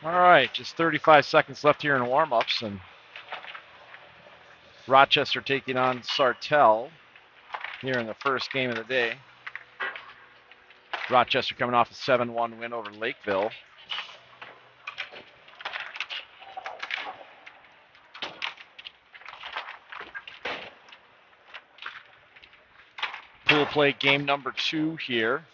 All right, just 35 seconds left here in warm-ups, and Rochester taking on Sartell here in the first game of the day. Rochester coming off a 7-1 win over Lakeville. Pool play game number 2 here.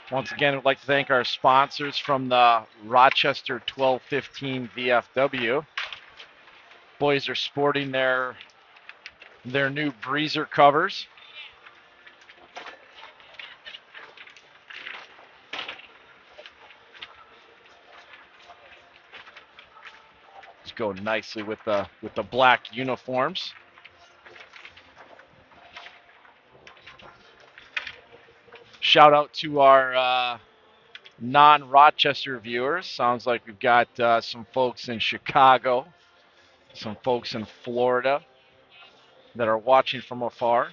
Once again, I'd like to thank our sponsors from the Rochester 1215 VFW. Boys are sporting their new breezer covers. Let's go nicely with the black uniforms. Shout out to our non-Rochester viewers. Sounds like we've got some folks in Chicago, some folks in Florida that are watching from afar.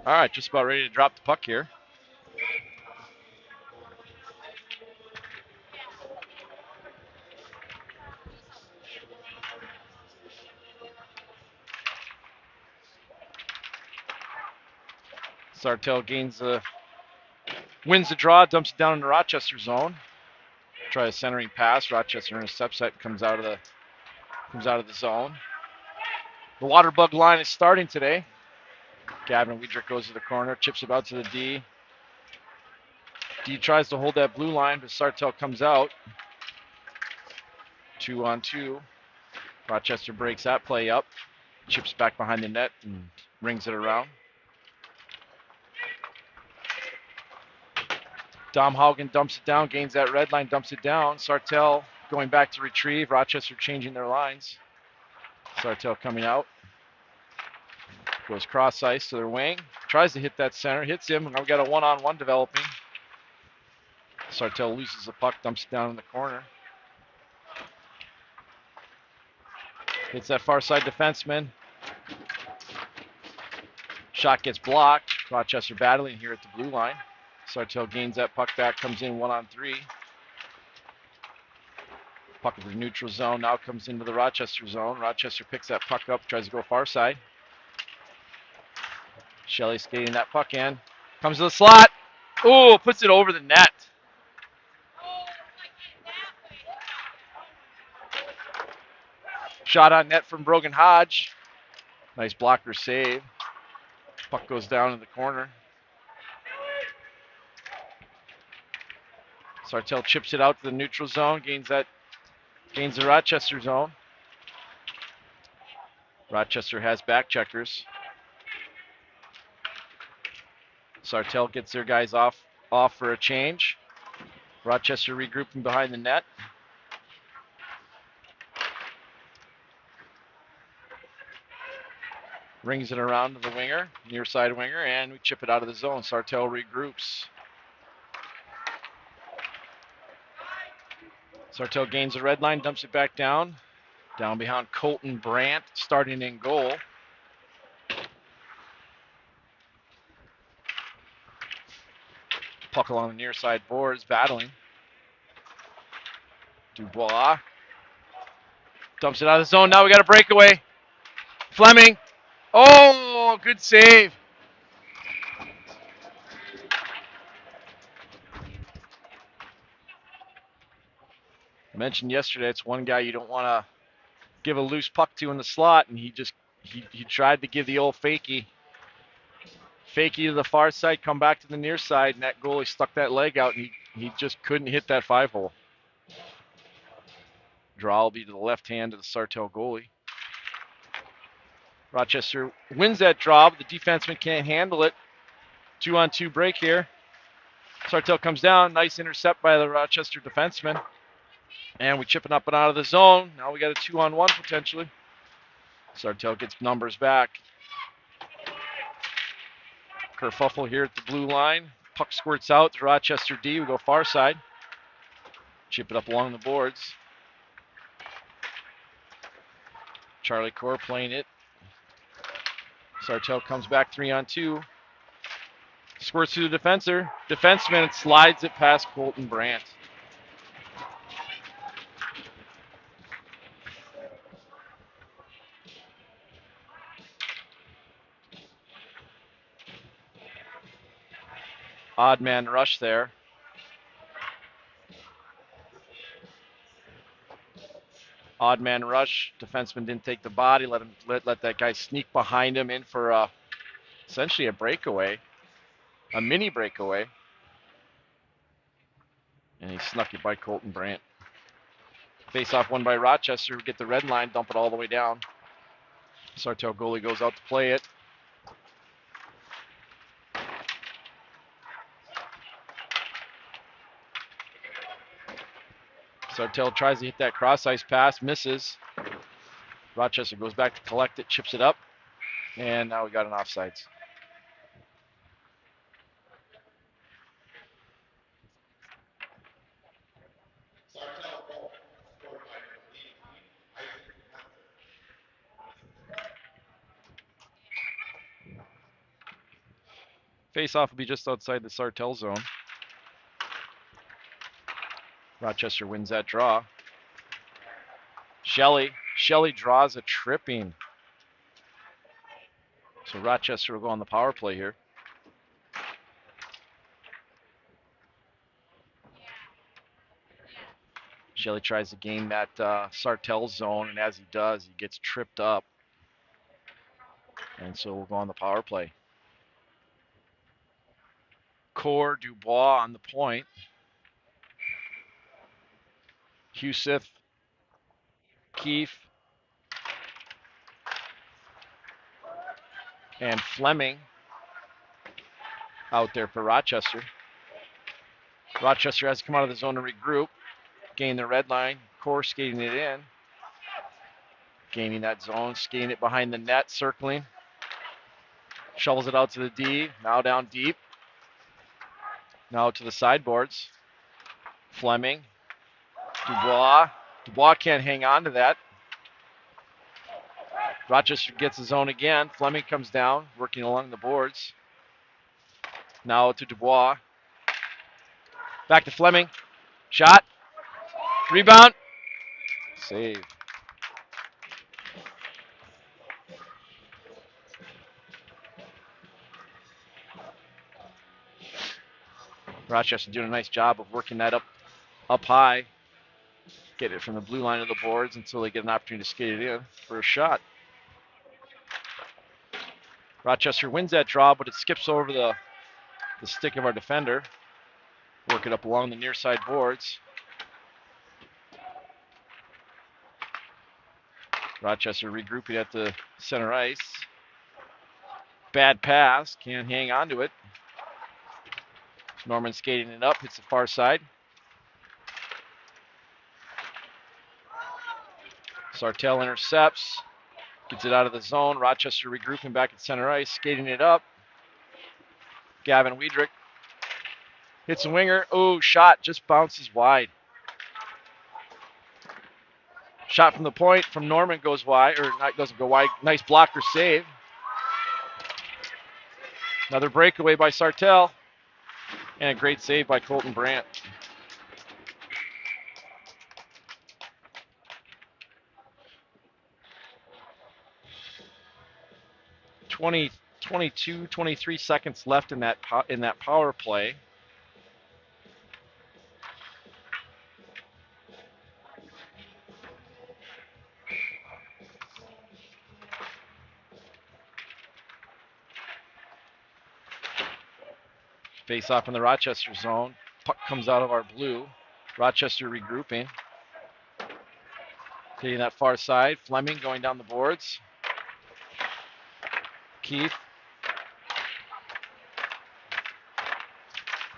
All right, just about ready to drop the puck here. Sartell wins the draw, dumps it down in the Rochester zone. Try a centering pass. Rochester intercepts that, comes out of the zone. The water bug line is starting today. Gavin Weidrich goes to the corner, chips it out to the D. D tries to hold that blue line, but Sartell comes out. 2-on-2. Rochester breaks that play up, chips back behind the net and rings it around. Dom Haugen dumps it down, gains that red line, dumps it down. Sartell going back to retrieve. Rochester changing their lines. Sartell coming out. Goes cross ice to their wing. Tries to hit that center. Hits him. Now we got a one-on-one developing. Sartell loses the puck, dumps it down in the corner. Hits that far side defenseman. Shot gets blocked. Rochester battling here at the blue line. Sartell gains that puck back, comes in 1-on-3. Puck in the neutral zone, now comes into the Rochester zone. Rochester picks that puck up, tries to go far side. Shelley skating that puck in. Comes to the slot. Ooh, puts it over the net. Shot on net from Brogan Hodge. Nice blocker save. Puck goes down in the corner. Sartell chips it out to the neutral zone, gains the Rochester zone. Rochester has back checkers. Sartell gets their guys off for a change. Rochester regrouping behind the net. Rings it around to the winger, near side winger, and we chip it out of the zone. Sartell regroups. Sartell gains the red line, dumps it back down. Down behind Colton Brandt, starting in goal. Puck along the near side boards, battling. Dubois dumps it out of the zone. Now we got a breakaway. Fleming. Oh, good save. I mentioned yesterday it's one guy you don't want to give a loose puck to in the slot, and he he tried to give the old fakie. Fakie to the far side, come back to the near side, and that goalie stuck that leg out, and he just couldn't hit that 5-hole. Draw will be to the left hand of the Sartell goalie. Rochester wins that draw, but the defenseman can't handle it. 2-on-2 break here. Sartell comes down. Nice intercept by the Rochester defenseman. And we chipping up and out of the zone. Now we got a 2-on-1 potentially. Sartell gets numbers back. Kerfuffle here at the blue line. Puck squirts out to Rochester D. We go far side. Chip it up along the boards. Charlie Core playing it. Sartell comes back 3-on-2. Squirts through the defenseman and slides it past Colton Brandt. Odd man rush there. Odd man rush. Defenseman didn't take the body. Let that guy sneak behind him in for essentially a breakaway, a mini breakaway. And he snuck it by Colton Brandt. Face-off won by Rochester. Get the red line, dump it all the way down. Sartell goalie goes out to play it. Sartell tries to hit that cross-ice pass, misses. Rochester goes back to collect it, chips it up, and now we got an offsides. Face-off will be just outside the Sartell zone. Rochester wins that draw. Shelley draws a tripping. So Rochester will go on the power play here. Shelley tries to gain that Sartell zone, and as he does, he gets tripped up. And so we'll go on the power play. Core, Dubois on the point. Huseth, Keefe, and Fleming out there for Rochester. Rochester has to come out of the zone and regroup. Gain the red line. Core skating it in. Gaining that zone, skating it behind the net, circling. Shovels it out to the D. Now down deep. Now to the sideboards. Fleming. Dubois. Dubois can't hang on to that. Rochester gets the zone again. Fleming comes down, working along the boards. Now to Dubois. Back to Fleming. Shot. Rebound. Save. Rochester doing a nice job of working that up high. Get it from the blue line of the boards until they get an opportunity to skate it in for a shot. Rochester wins that draw, but it skips over the stick of our defender. Work it up along the near side boards. Rochester regrouping at the center ice. Bad pass, can't hang on to it. Norman skating it up, hits the far side. Sartell intercepts, gets it out of the zone. Rochester regrouping back at center ice, skating it up. Gavin Wiedrich hits a winger. Oh, shot just bounces wide. Shot from the point from Norman goes wide, or not, doesn't go wide. Nice blocker save. Another breakaway by Sartell. And a great save by Colton Brandt. Twenty 22, 23 seconds left in that power play. Face off in the Rochester zone. Puck comes out of our blue. Rochester regrouping. Hitting that far side. Fleming going down the boards. Keith.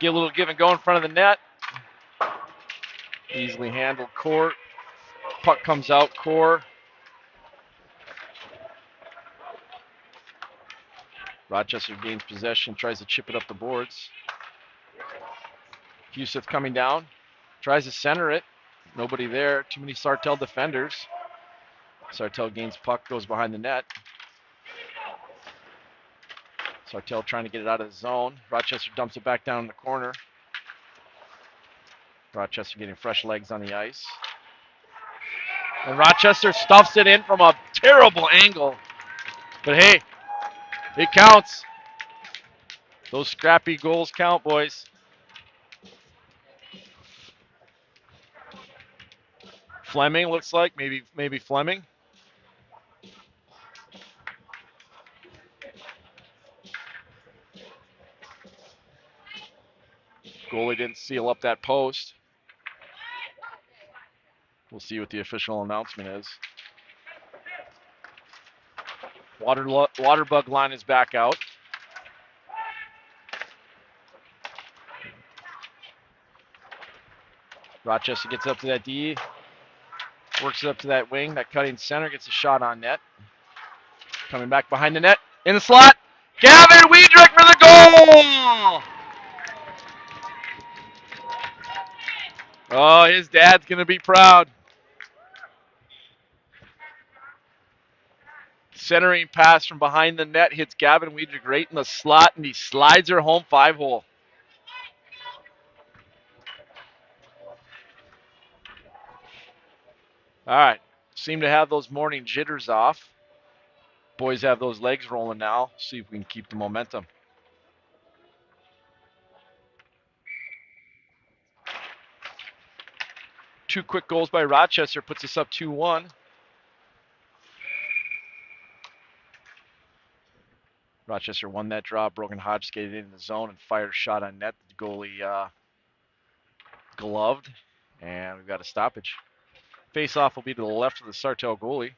Get a little give and go in front of the net. Easily handled. Core. Puck comes out. Core. Rochester gains possession. Tries to chip it up the boards. Huseth coming down. Tries to center it. Nobody there. Too many Sartell defenders. Sartell gains puck. Goes behind the net. Sartell trying to get it out of the zone. Rochester dumps it back down in the corner. Rochester getting fresh legs on the ice. And Rochester stuffs it in from a terrible angle. But hey, it counts. Those scrappy goals count, boys. Fleming looks like, maybe Fleming. Goalie didn't seal up that post. We'll see what the official announcement is. Water bug line is back out. Rochester gets up to that D. Works it up to that wing. That cutting center gets a shot on net. Coming back behind the net. In the slot. Gavin Wiedrich for the goal! Oh, his dad's going to be proud. Centering pass from behind the net hits Gavin Wiedrich right in the slot, and he slides her home 5-hole. All right. Seem to have those morning jitters off. Boys have those legs rolling now. See if we can keep the momentum. Two quick goals by Rochester puts us up 2-1. Rochester won that draw. Brogan Hodge skated in the zone and fired a shot on net. The goalie gloved, and we've got a stoppage. Face-off will be to the left of the Sartell goalie.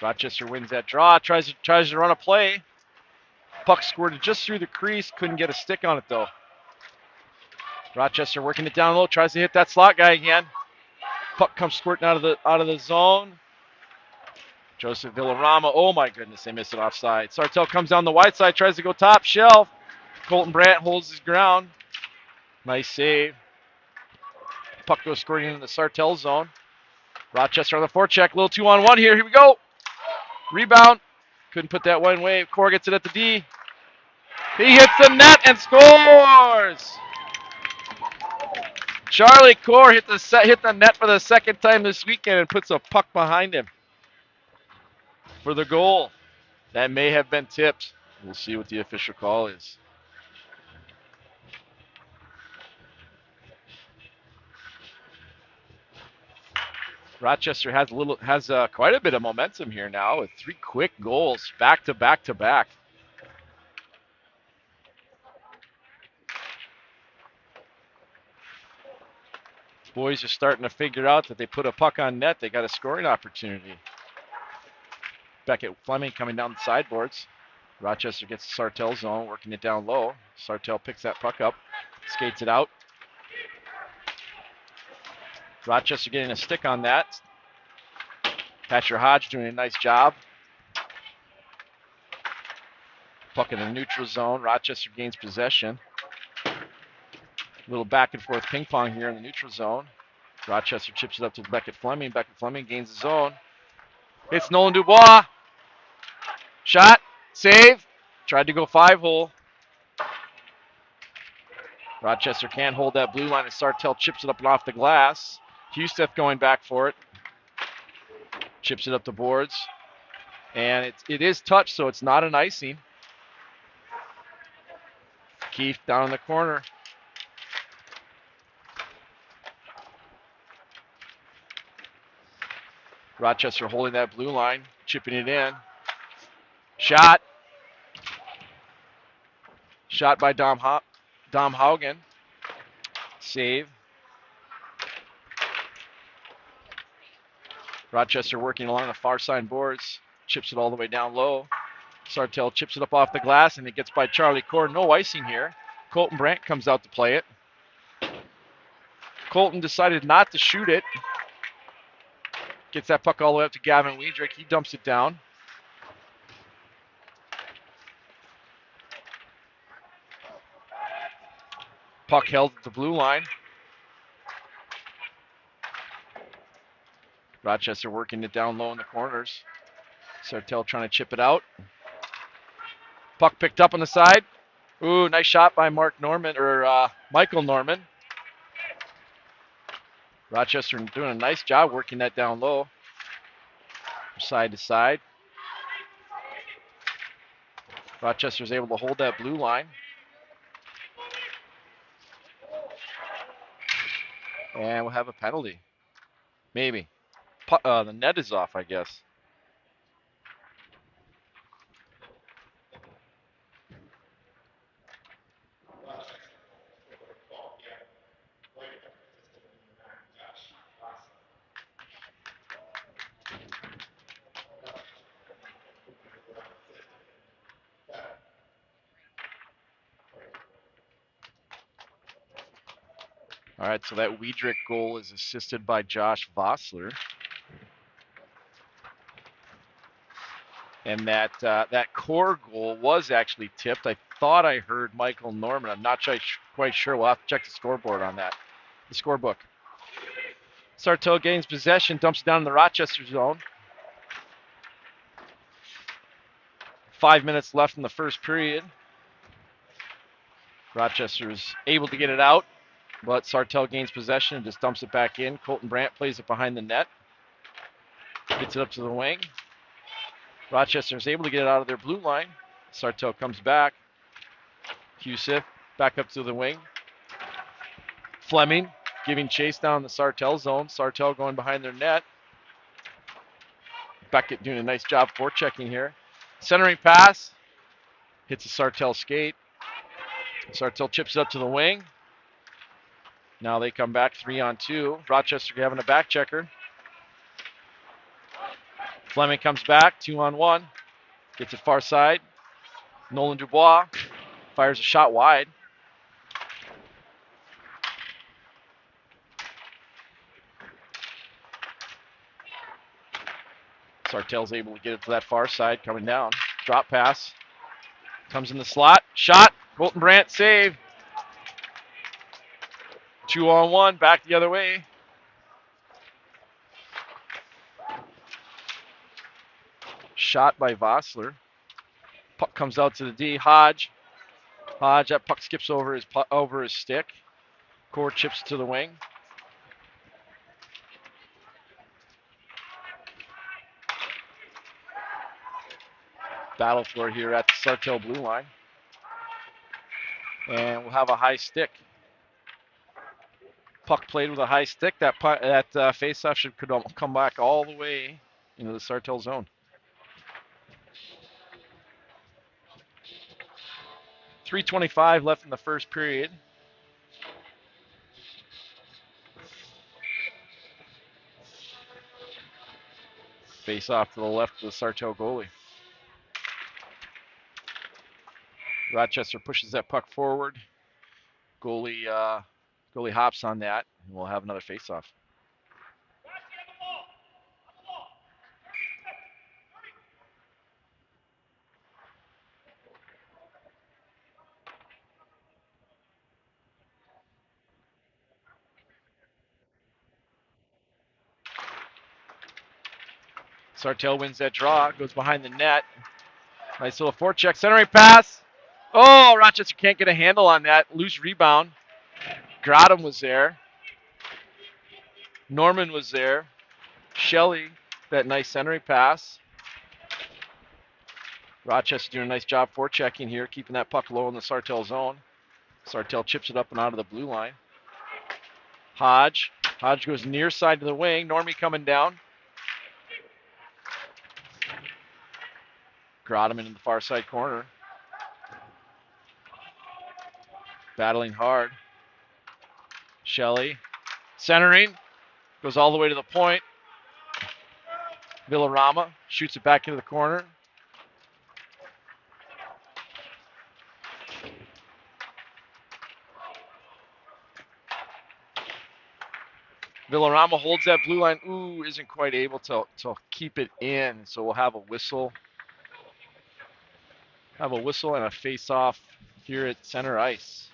Rochester wins that draw. Tries to run a play. Puck squirted just through the crease. Couldn't get a stick on it though. Rochester working it down low. Tries to hit that slot guy again. Puck comes squirting out of the zone. Joseph Villarama. Oh my goodness, they missed it offside. Sartell comes down the wide side. Tries to go top shelf. Colton Brandt holds his ground. Nice save. Puck goes squirting into the Sartell zone. Rochester on the forecheck. Little 2-on-1 here. Here we go. Rebound. Couldn't put that one away. Core gets it at the D. He hits the net and scores. Charlie Core hit the net for the second time this weekend and puts a puck behind him for the goal. That may have been tipped. We'll see what the official call is. Rochester has quite a bit of momentum here now with 3 quick goals back to back to back. Boys are starting to figure out that they put a puck on net, they got a scoring opportunity. Beckett Fleming coming down the sideboards. Rochester gets the Sartell zone, working it down low. Sartell picks that puck up, skates it out. Rochester getting a stick on that. Patrick Hodge doing a nice job. Puck in the neutral zone. Rochester gains possession. A little back and forth ping pong here in the neutral zone. Rochester chips it up to Beckett Fleming. Beckett Fleming gains the zone. It's Nolan Dubois. Shot. Save. Tried to go 5-hole. Rochester can't hold that blue line as Sartell chips it up and off the glass. Huseth going back for it. Chips it up the boards. And it is touched, so it's not an icing. Keith down in the corner. Rochester holding that blue line, chipping it in. Shot. Shot by Dom Haugen. Save. Rochester working along the far side boards. Chips it all the way down low. Sartell chips it up off the glass, and it gets by Charlie Cord. No icing here. Colton Brandt comes out to play it. Colton decided not to shoot it. Gets that puck all the way up to Gavin Weidrich. He dumps it down. Puck held at the blue line. Rochester working it down low in the corners. Sartell trying to chip it out. Puck picked up on the side. Ooh, nice shot by Michael Norman. Rochester doing a nice job working that down low. Side to side. Rochester's able to hold that blue line. And we'll have a penalty. Maybe. The net is off, I guess. All right, so that Weidrich goal is assisted by Josh Vossler. And that core goal was actually tipped. I thought I heard Michael Norman. I'm not quite sure. We'll have to check the scoreboard on that, the scorebook. Sartell gains possession, dumps it down in the Rochester zone. 5 minutes left in the first period. Rochester's able to get it out, but Sartell gains possession and just dumps it back in. Colton Brandt plays it behind the net. Gets it up to the wing. Rochester is able to get it out of their blue line. Sartell comes back. Huseth back up to the wing. Fleming giving chase down the Sartell zone. Sartell going behind their net. Beckett doing a nice job forechecking here. Centering pass. Hits a Sartell skate. Sartell chips it up to the wing. Now they come back 3-on-2. Rochester having a back checker. Fleming comes back 2-on-1. Gets it far side. Nolan Dubois fires a shot wide. Sartell's able to get it to that far side, coming down. Drop pass. Comes in the slot. Shot. Colton Brandt save. 2-on-1. Back the other way. Shot by Vossler. Puck comes out to the D. Hodge. That puck skips over his stick. Core chips to the wing. Battle for here at the Sartell blue line. And we'll have a high stick. Puck played with a high stick. That faceoff should come back all the way into the Sartell zone. 3:25 left in the first period. Face off to the left of the Sartell goalie. Rochester pushes that puck forward. Goalie hops on that, and we'll have another face-off. Sartell wins that draw, goes behind the net. Nice little forecheck, centering pass. Oh, Rochester can't get a handle on that. Loose rebound. Grotham was there. Norman was there. Shelley that nice centering pass. Rochester doing a nice job forechecking here, keeping that puck low in the Sartell zone. Sartell chips it up and out of the blue line. Hodge goes near side to the wing. Normie coming down. Grodeman in the far side corner. Battling hard. Shelley centering. Goes all the way to the point. Villarama shoots it back into the corner. Villarama holds that blue line. Ooh, isn't quite able to keep it in. So we'll have a whistle. Have a whistle and a face-off here at center ice.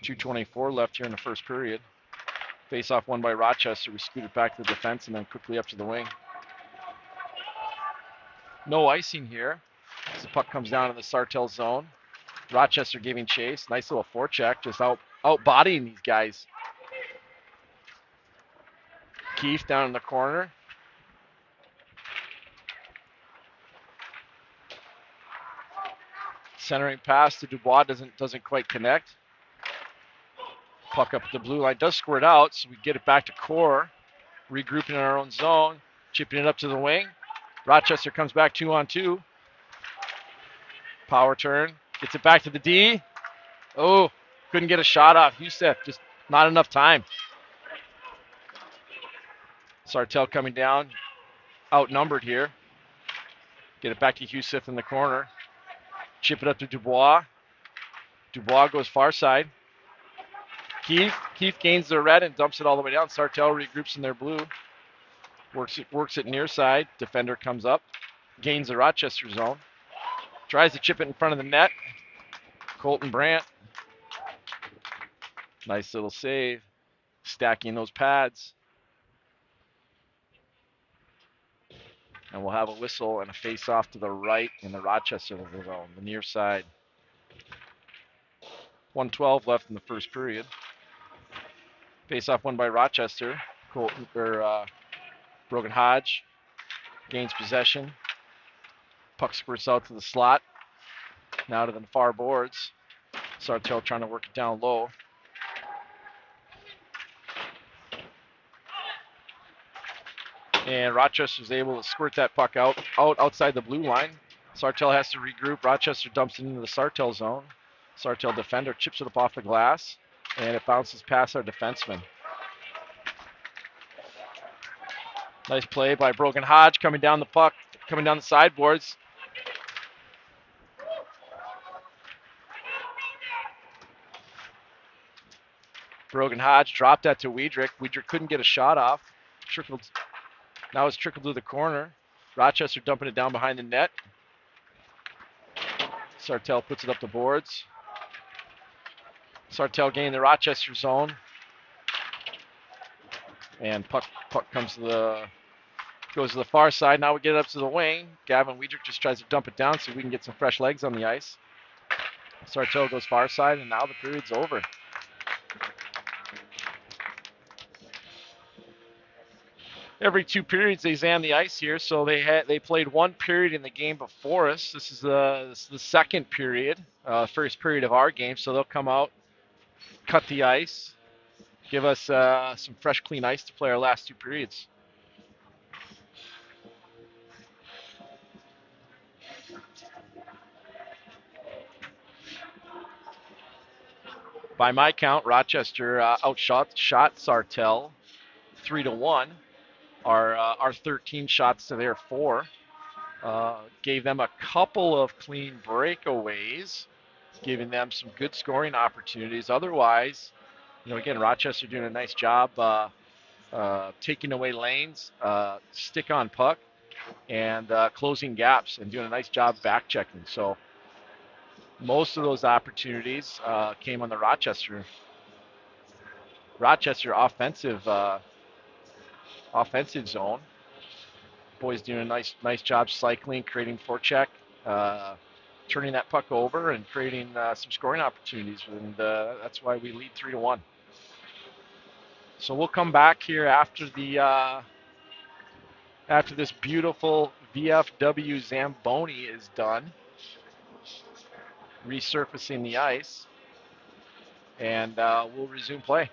.224 left here in the first period. Face-off won by Rochester. We scoot it back to the defense and then quickly up to the wing. No icing here as the puck comes down in the Sartell zone. Rochester giving chase. Nice little forecheck, just out-bodying these guys. Keefe down in the corner. Centering pass to Dubois doesn't quite connect. Puck up at the blue line, does squirt out, so we get it back to core. Regrouping in our own zone, chipping it up to the wing. Rochester comes back 2-on-2. Power turn, gets it back to the D. Oh, couldn't get a shot off. Youssef, just not enough time. Sartell coming down, outnumbered here. Get it back to Youssef in the corner. Chip it up to Dubois. Dubois goes far side. Keith gains the red and dumps it all the way down. Sartell regroups in their blue. Works it near side. Defender comes up. Gains the Rochester zone. Tries to chip it in front of the net. Colton Brandt. Nice little save. Stacking those pads. And we'll have a whistle and a face-off to the right in the Rochester zone, the near side. 1:12 left in the first period. Face-off won by Rochester. Brogan Hodge gains possession. Puck squirts out to the slot. Now to the far boards. Sartell trying to work it down low. And Rochester's able to squirt that puck outside the blue line. Sartell has to regroup. Rochester dumps it into the Sartell zone. Sartell defender chips it up off the glass, and it bounces past our defenseman. Nice play by Brogan Hodge coming down the puck, coming down the sideboards. Brogan Hodge dropped that to Wiedrich. Wiedrich couldn't get a shot off. Now it's trickled to the corner. Rochester dumping it down behind the net. Sartell puts it up the boards. Sartell gaining the Rochester zone. And puck goes to the far side. Now we get it up to the wing. Gavin Wiedrich just tries to dump it down so we can get some fresh legs on the ice. Sartell goes far side, and now the period's over. Every 2 periods they zam the ice here, so they played 1 period in the game before us. This is the second period, first period of our game, so they'll come out, cut the ice, give us some fresh, clean ice to play our last 2 periods. By my count, Rochester outshot Sartell 3-1. Our 13 shots to their 4. Gave them a couple of clean breakaways, giving them some good scoring opportunities. Otherwise, again, Rochester doing a nice job taking away lanes, stick on puck, and closing gaps, and doing a nice job back checking. So most of those opportunities came on the Rochester offensive zone. Boys doing a nice job cycling, creating forecheck, turning that puck over and creating some scoring opportunities, and that's why we lead 3-1. So we'll come back here after this beautiful VFW Zamboni is done, resurfacing the ice, and we'll resume play.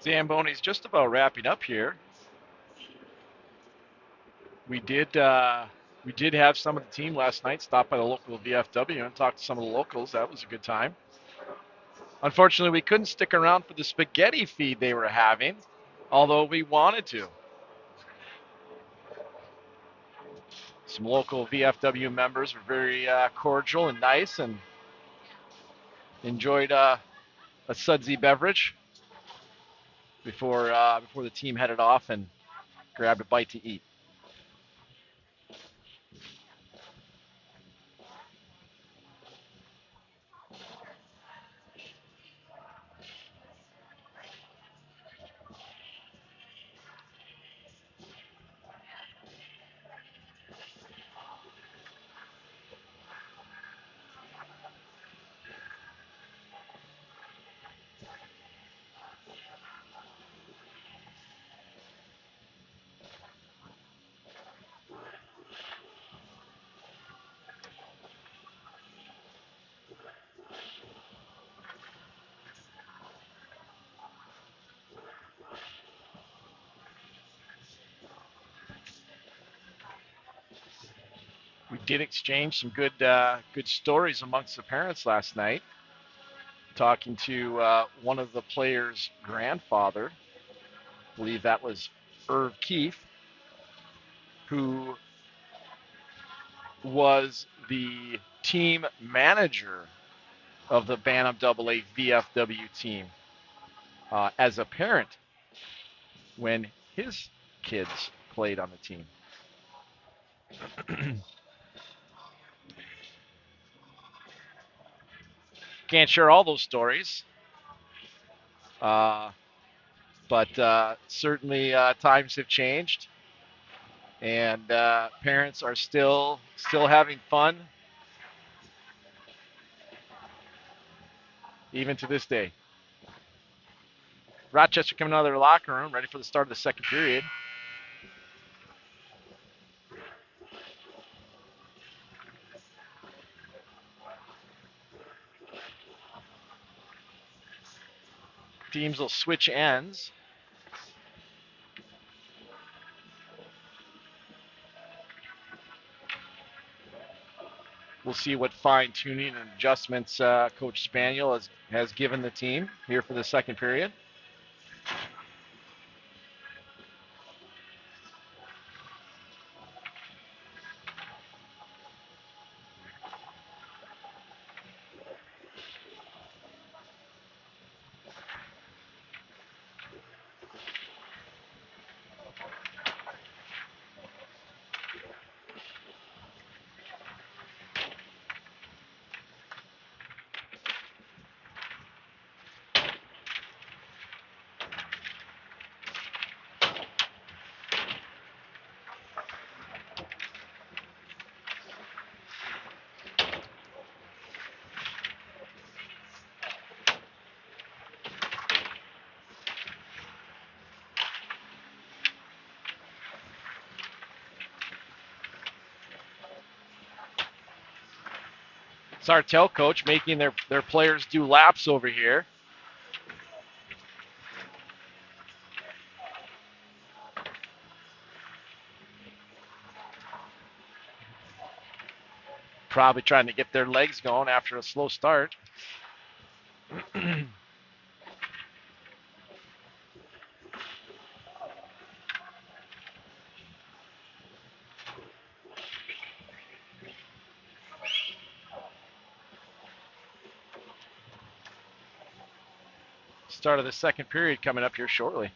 Zamboni's just about wrapping up here. We did have some of the team last night stop by the local VFW and talk to some of the locals. That was a good time. Unfortunately, we couldn't stick around for the spaghetti feed they were having, although we wanted to. Some local VFW members were very cordial and nice and enjoyed a sudsy beverage before the team headed off and grabbed a bite to eat. We did exchange some good stories amongst the parents last night. Talking to one of the players' grandfather, I believe that was Irv Keefe, who was the team manager of the Bantam AA VFW team as a parent when his kids played on the team. Can't share all those stories, but certainly times have changed, and parents are still having fun, even to this day. Rochester coming out of their locker room, ready for the start of the second period. Teams will switch ends. We'll see what fine-tuning and adjustments Coach Spaniel has given the team here for the second period. Sartell coach making their players do laps over here. Probably trying to get their legs going after a slow start. Start of the second period coming up here shortly.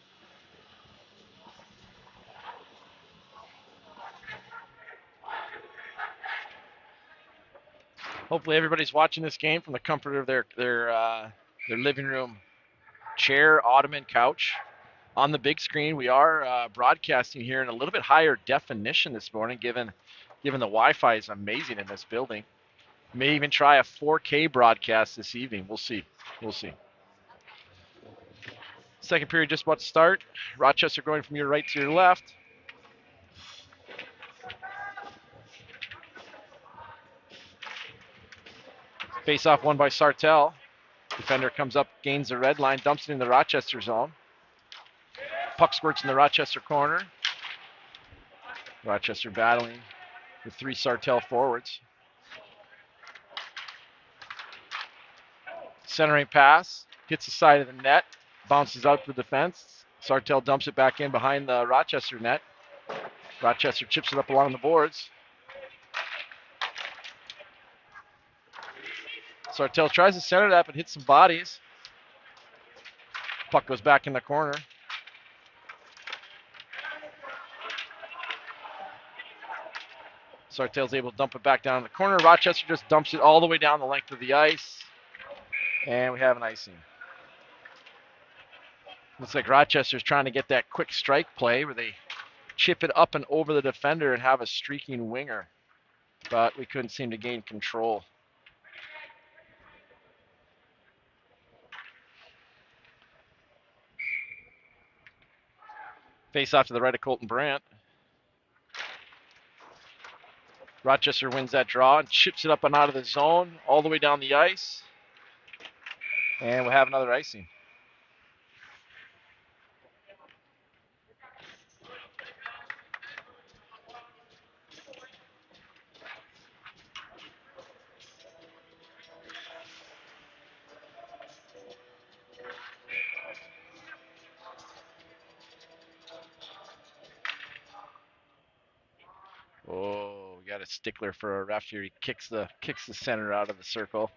Hopefully everybody's watching this game from the comfort of their living room chair, ottoman, couch. On the big screen, we are broadcasting here in a little bit higher definition this morning, given the Wi-Fi is amazing in this building. May even try a 4K broadcast this evening. We'll see. Second period just about to start. Rochester going from your right to your left. Face-off won by Sartell. Defender comes up, gains the red line, dumps it in the Rochester zone. Puck squirts in the Rochester corner. Rochester battling with 3 Sartell forwards. Centering pass, hits the side of the net, bounces out the defense. Sartell dumps it back in behind the Rochester net. Rochester chips it up along the boards. Sartell tries to center it up and hits some bodies. Puck goes back in the corner. Sartell's able to dump it back down in the corner. Rochester just dumps it all the way down the length of the ice. And we have an icing. Looks like Rochester's trying to get that quick strike play where they chip it up and over the defender and have a streaking winger. But we couldn't seem to gain control. Face off to the right of Colton Brandt. Rochester wins that draw and chips it up and out of the zone all the way down the ice. And we'll have another icing. Oh, we got a stickler for a ref here. He kicks the center out of the circle.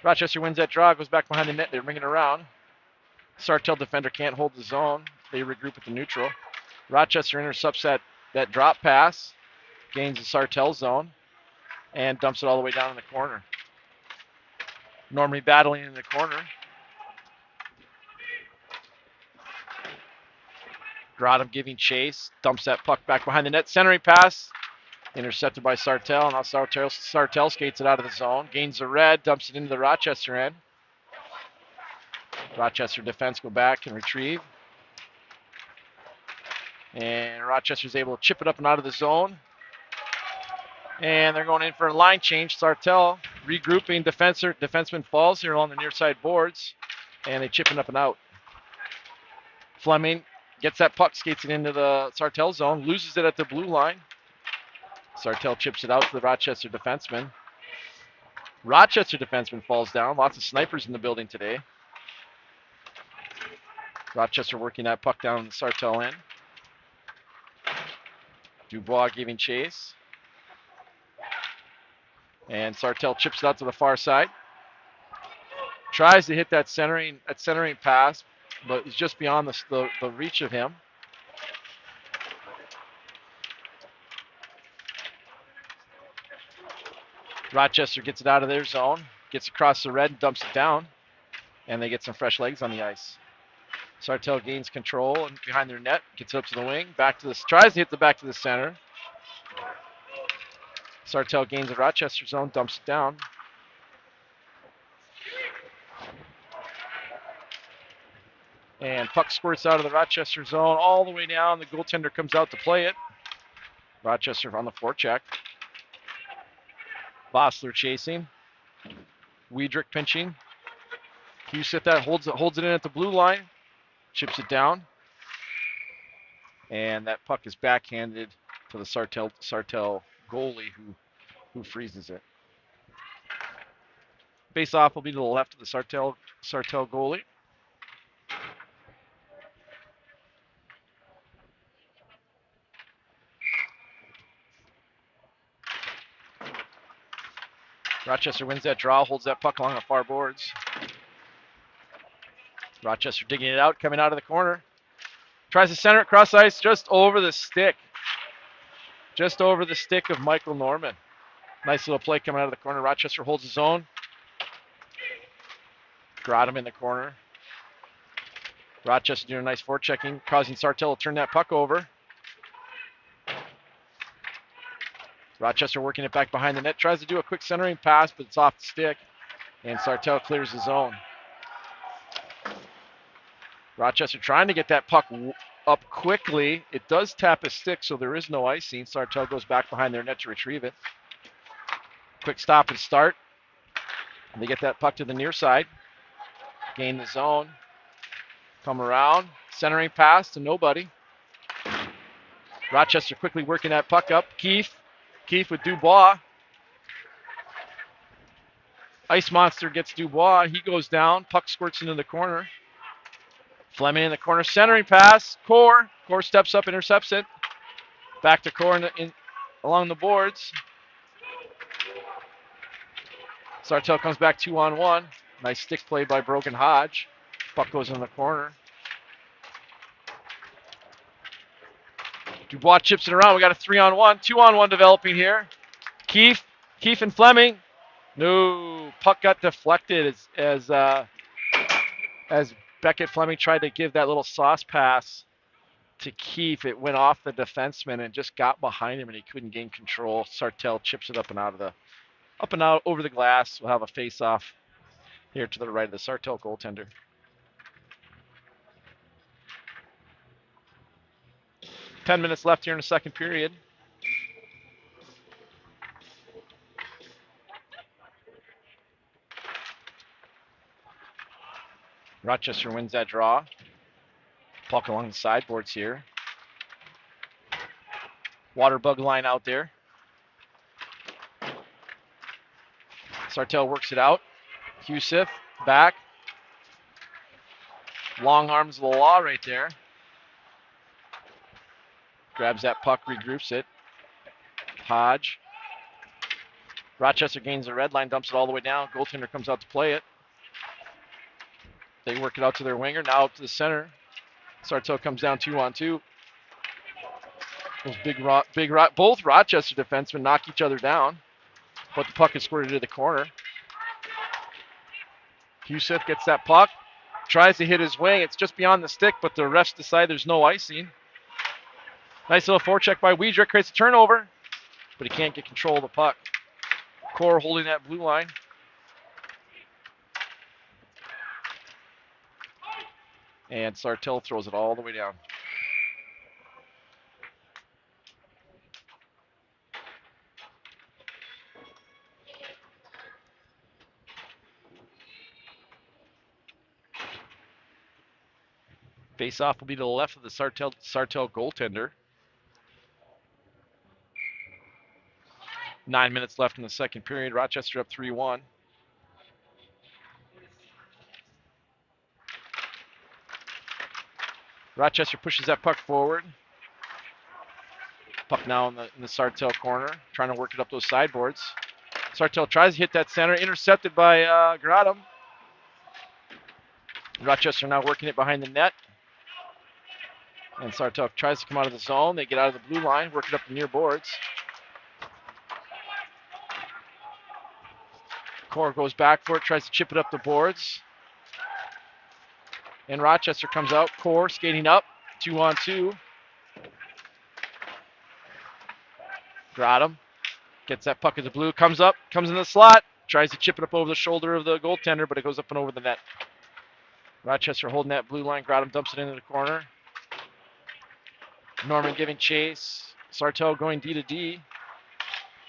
Rochester wins that draw, goes back behind the net. They ring it around. Sartell defender can't hold the zone. They regroup at the neutral. Rochester intercepts that drop pass, gains the Sartell zone, and dumps it all the way down in the corner. Normally battling in the corner. Grotham giving chase, dumps that puck back behind the net. Centering pass, intercepted by Sartell. Now Sartell skates it out of the zone, gains the red, dumps it into the Rochester end. Rochester defense go back and retrieve. And Rochester's able to chip it up and out of the zone. And they're going in for a line change. Sartell regrouping. Defenseman falls here along the near side boards. And they chip it up and out. Fleming gets that puck, skates it into the Sartell zone, loses it at the blue line. Sartell chips it out to the Rochester defenseman. Rochester defenseman falls down. Lots of snipers in the building today. Rochester working that puck down in the Sartell end. Dubois giving chase. And Sartell chips it out to the far side. Tries to hit that centering pass, but he's just beyond the reach of him. Rochester gets it out of their zone, gets across the red and dumps it down, and they get some fresh legs on the ice. Sartell gains control and behind their net, gets it up to the wing, tries to hit the back to the center. Sartell gains the Rochester zone, dumps it down. And puck squirts out of the Rochester zone all the way down. The goaltender comes out to play it. Rochester on the forecheck. Bossler chasing. Wiedrich pinching. Huseth that holds it in at the blue line. Chips it down. And that puck is backhanded to the Sartell goalie who freezes it. Face off will be to the left of the Sartell goalie. Rochester wins that draw, holds that puck along the far boards. Rochester digging it out, coming out of the corner. Tries to center it cross ice, just over the stick. Just over the stick of Michael Norman. Nice little play coming out of the corner. Rochester holds his own. Grotham in the corner. Rochester doing a nice forechecking, causing Sartell to turn that puck over. Rochester working it back behind the net. Tries to do a quick centering pass, but it's off the stick. And Sartell clears the zone. Rochester trying to get that puck up quickly. It does tap his stick, so there is no icing. Sartell goes back behind their net to retrieve it. Quick stop and start. They get that puck to the near side. Gain the zone. Come around, centering pass to nobody. Rochester quickly working that puck up. Keefe with Dubois. Ice Monster gets Dubois. He goes down. Puck squirts into the corner. Fleming in the corner, centering pass. Core steps up, intercepts it. Back to Core along the boards. Sartell comes back 2-on-1. Nice stick play by Broken Hodge. Puck goes in the corner. Dubois chips it around. We got a 3-on-1. 2-on-1 developing here. Keefe and Fleming. No, puck got deflected as Beckett Fleming tried to give that little sauce pass to Keefe. It went off the defenseman and just got behind him, and he couldn't gain control. Sartell chips it up and out over the glass. We'll have a face-off here to the right of the Sartell goaltender. Ten minutes left here in the second period. Rochester wins that draw. Puck along the sideboards here. Water bug line out there. Sartell works it out. Husif back. Long arms of the law right there. Grabs that puck, regroups it. Hodge. Rochester gains the red line, dumps it all the way down. Goaltender comes out to play it. They work it out to their winger, now up to the center. Sartell comes down 2-on-2. Those both Rochester defensemen knock each other down, but the puck is squirted to the corner. Husif gets that puck, tries to hit his wing. It's just beyond the stick, but the refs decide there's no icing. Nice little forecheck by Wiedrich, creates a turnover, but he can't get control of the puck. Core holding that blue line. And Sartell throws it all the way down. Face-off will be to the left of the Sartell goaltender. 9 minutes left in the second period. Rochester up 3-1. Rochester pushes that puck forward. Puck now in the Sartell corner, trying to work it up those sideboards. Sartell tries to hit that center, intercepted by Gradam. Rochester now working it behind the net. And Sartell tries to come out of the zone. They get out of the blue line, work it up the near boards. Core goes back for it, tries to chip it up the boards. And Rochester comes out. Core skating up, 2-on-2. Gradam gets that puck at the blue, comes in the slot, tries to chip it up over the shoulder of the goaltender, but it goes up and over the net. Rochester holding that blue line. Gradam dumps it into the corner. Norman giving chase. Sartell going D to D.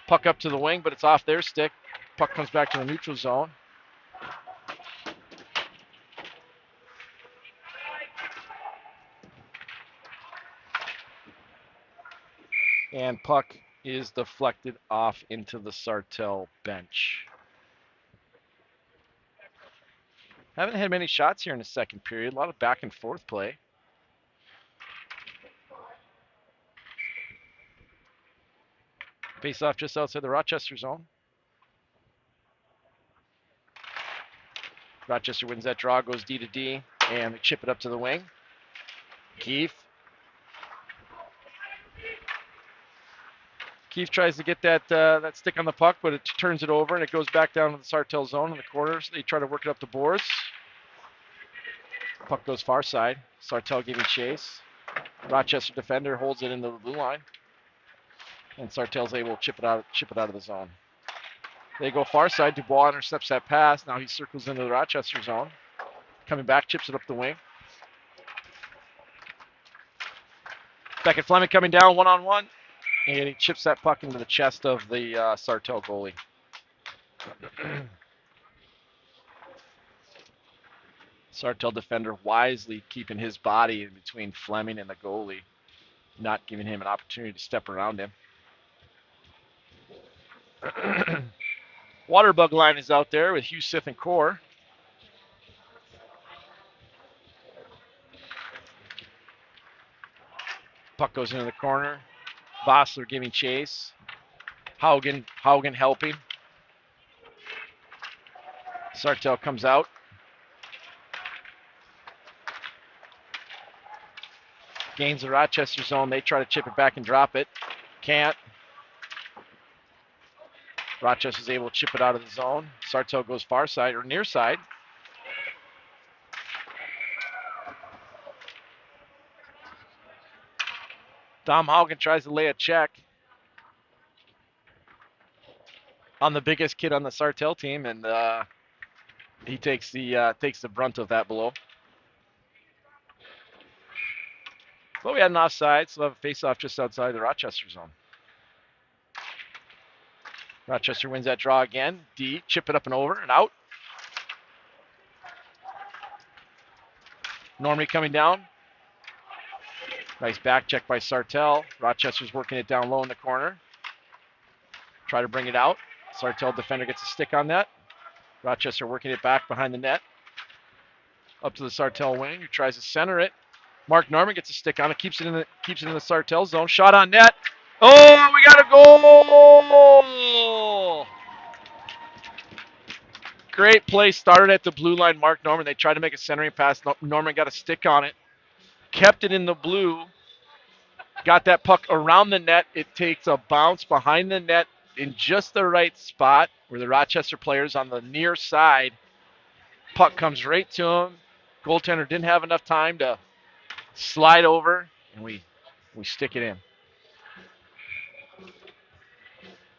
Puck up to the wing, but it's off their stick. Puck comes back to the neutral zone. And puck is deflected off into the Sartell bench. Haven't had many shots here in the second period. A lot of back and forth play. Face off just outside the Rochester zone. Rochester wins that draw, goes D to D, and they chip it up to the wing. Keefe tries to get that stick on the puck, but it turns it over, and it goes back down to the Sartell zone in the corners. They try to work it up the boards. Puck goes far side. Sartell giving chase. Rochester defender holds it into the blue line, and Sartell's able to chip it out of the zone. They go far side. Dubois intercepts that pass. Now he circles into the Rochester zone. Coming back, chips it up the wing. Beckett Fleming coming down 1-on-1. And he chips that puck into the chest of the Sartell goalie. Sartell defender wisely keeping his body in between Fleming and the goalie, not giving him an opportunity to step around him. Waterbug line is out there with Hugh, Sith, and Core. Puck goes into the corner. Vossler giving chase. Haugen helping. Sartell comes out. Gains the Rochester zone. They try to chip it back and drop it. Can't. Rochester's able to chip it out of the zone. Sartell goes far side or near side. Dom Haugen tries to lay a check on the biggest kid on the Sartell team, and he takes the brunt of that blow. But we had an offside, so we'll have a face-off just outside the Rochester zone. Rochester wins that draw again. D, chip it up and over and out. Normie coming down. Nice back check by Sartell. Rochester's working it down low in the corner. Try to bring it out. Sartell defender gets a stick on that. Rochester working it back behind the net. Up to the Sartell wing, who tries to center it. Mark Norman gets a stick on it, keeps it in the Sartell zone. Shot on net. Oh, we got a goal! Great play started at the blue line. Mark Norman. They tried to make a centering pass. Norman got a stick on it. Kept it in the blue. Got that puck around the net. It takes a bounce behind the net in just the right spot where the Rochester players on the near side. Puck comes right to him. Goaltender didn't have enough time to slide over, and we stick it in.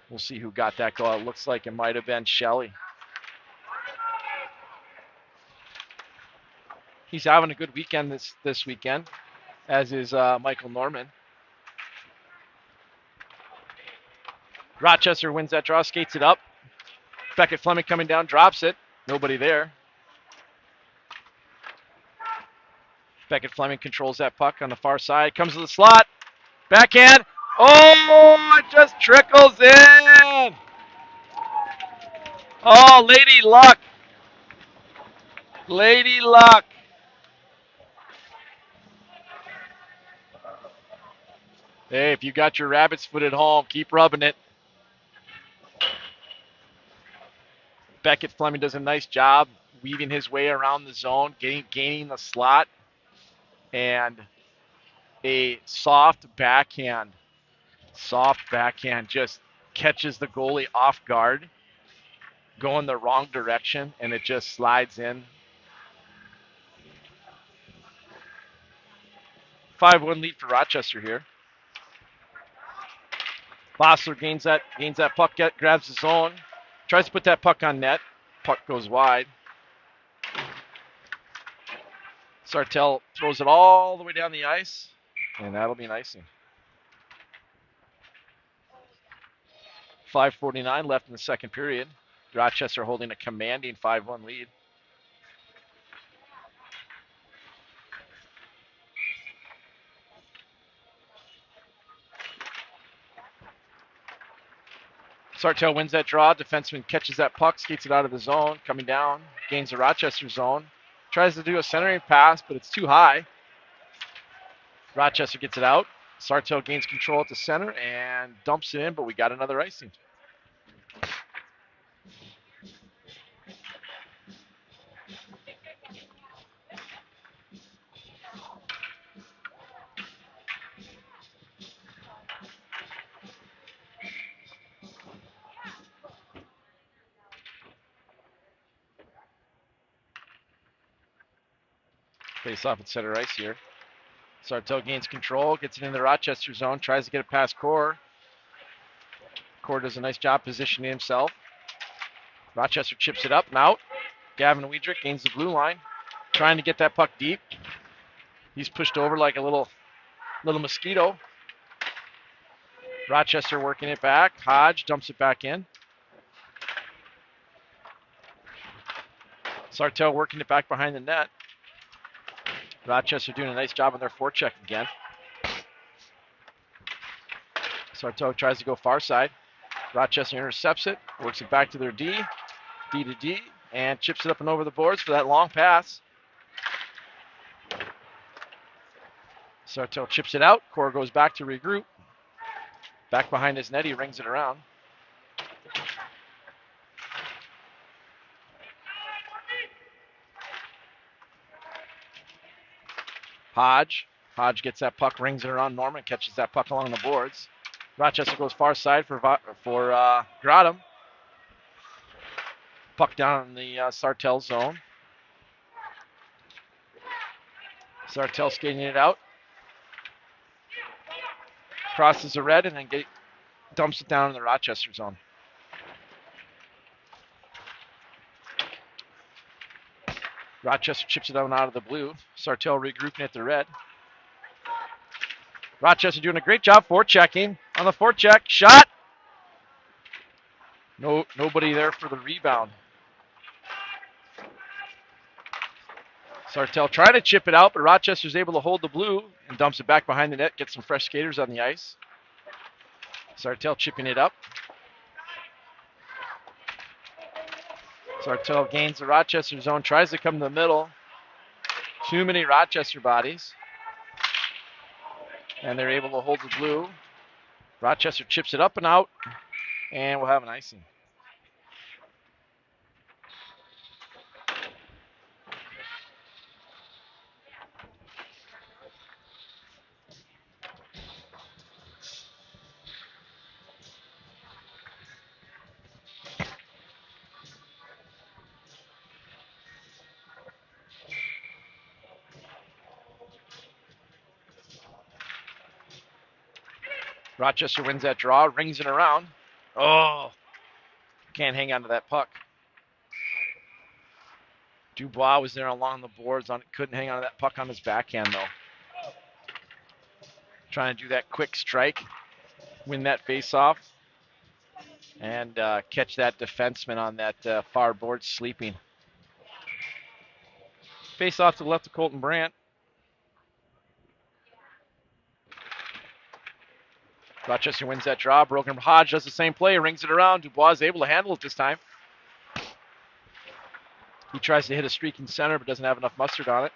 We'll see who got that goal. It looks like it might have been Shelley. He's having a good weekend this weekend, as is Michael Norman. Rochester wins that draw, skates it up. Beckett Fleming coming down, drops it. Nobody there. Beckett Fleming controls that puck on the far side. Comes to the slot. Backhand. Oh, it just trickles in. Oh, Lady Luck. Lady Luck. Hey, if you got your rabbit's foot at home, keep rubbing it. Beckett Fleming does a nice job weaving his way around the zone, gaining the slot, and a soft backhand just catches the goalie off guard, going the wrong direction, and it just slides in. 5-1 lead for Rochester here. Vossler gains that puck, grabs the zone, tries to put that puck on net. Puck goes wide. Sartell throws it all the way down the ice, and that'll be an icing. 5:49 left in the second period. Rochester holding a commanding 5-1 lead. Sartell wins that draw. Defenseman catches that puck, skates it out of the zone, coming down, gains the Rochester zone. Tries to do a centering pass, but it's too high. Rochester gets it out. Sartell gains control at the center and dumps it in, but we got another icing. Face off at center ice here. Sartell gains control, gets it in the Rochester zone, tries to get it past Core. Core does a nice job positioning himself. Rochester chips it up and out. Gavin Weidrich gains the blue line, trying to get that puck deep. He's pushed over like a little mosquito. Rochester working it back. Hodge dumps it back in. Sartell working it back behind the net. Rochester doing a nice job on their forecheck again. Sartell tries to go far side. Rochester intercepts it, works it back to their D to D, and chips it up and over the boards for that long pass. Sartell chips it out. Core goes back to regroup. Back behind his net, he rings it around. Hodge gets that puck, rings it around Norman, catches that puck along the boards. Rochester goes far side for Grotham. Puck down in the Sartell zone. Sartell skating it out. Crosses the red and then dumps it down in the Rochester zone. Rochester chips it out of the blue. Sartell regrouping at the red. Rochester doing a great job forechecking. On the forecheck, shot. Nobody there for the rebound. Sartell trying to chip it out, but Rochester's able to hold the blue and dumps it back behind the net, gets some fresh skaters on the ice. Sartell chipping it up. Sartell gains the Rochester zone, tries to come to the middle. Too many Rochester bodies. And they're able to hold the blue. Rochester chips it up and out, and we'll have an icing. Rochester wins that draw, rings it around. Oh, can't hang on to that puck. Dubois was there along the boards, couldn't hang on to that puck on his backhand though. Trying to do that quick strike, win that face-off, and catch that defenseman on that far board sleeping. Face-off to the left of Colton Brandt. Rochester wins that draw. Broken Hodge does the same play, rings it around. Dubois is able to handle it this time. He tries to hit a streaking center, but doesn't have enough mustard on it.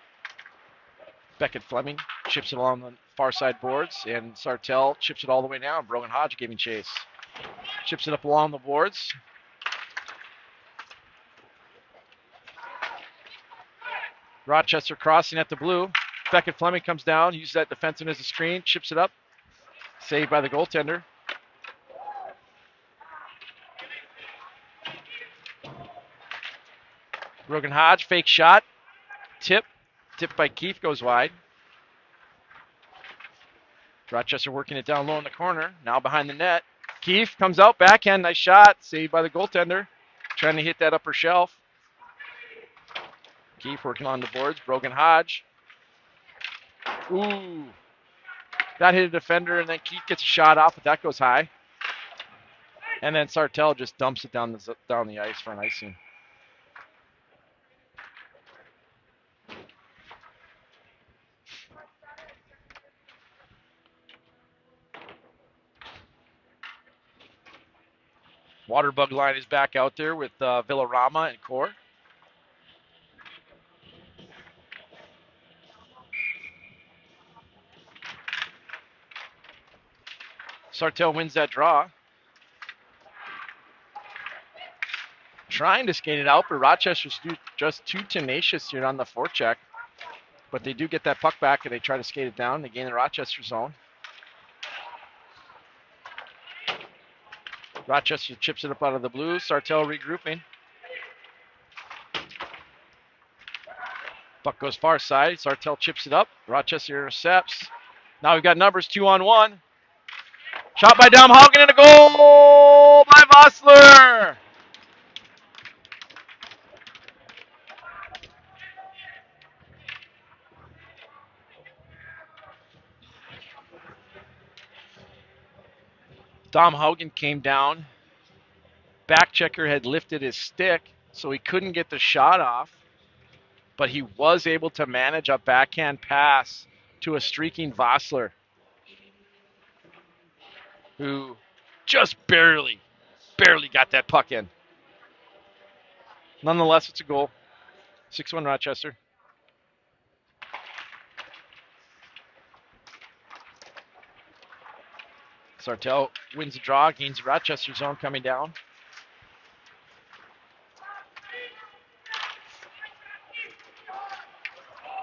Beckett Fleming chips it along the far side boards, and Sartell chips it all the way down. Brogan Hodge giving chase. Chips it up along the boards. Rochester crossing at the blue. Beckett Fleming comes down, uses that defenseman as a screen, chips it up. Saved by the goaltender. Brogan Hodge, fake shot. Tipped by Keefe, goes wide. Rochester working it down low in the corner. Now behind the net. Keefe comes out, backhand, nice shot. Saved by the goaltender. Trying to hit that upper shelf. Keefe working on the boards. Brogan Hodge. Ooh. That hit a defender, and then Keefe gets a shot off, but that goes high. And then Sartell just dumps it down the ice for an icing. Waterbug line is back out there with Villarama and Core. Sartell wins that draw. Trying to skate it out, but Rochester's just too tenacious here on the forecheck. But they do get that puck back, and they try to skate it down. They gain the Rochester zone. Rochester chips it up out of the blue. Sartell regrouping. Puck goes far side. Sartell chips it up. Rochester intercepts. Now we've got numbers 2-on-1. Shot by Dom Haugen and a goal by Vossler. Dom Haugen came down. Back checker had lifted his stick, so he couldn't get the shot off. but he was able to manage a backhand pass to a streaking Vossler, who just barely got that puck in. Nonetheless, it's a goal. 6-1 Rochester. Sartell wins the draw, gains the Rochester zone coming down.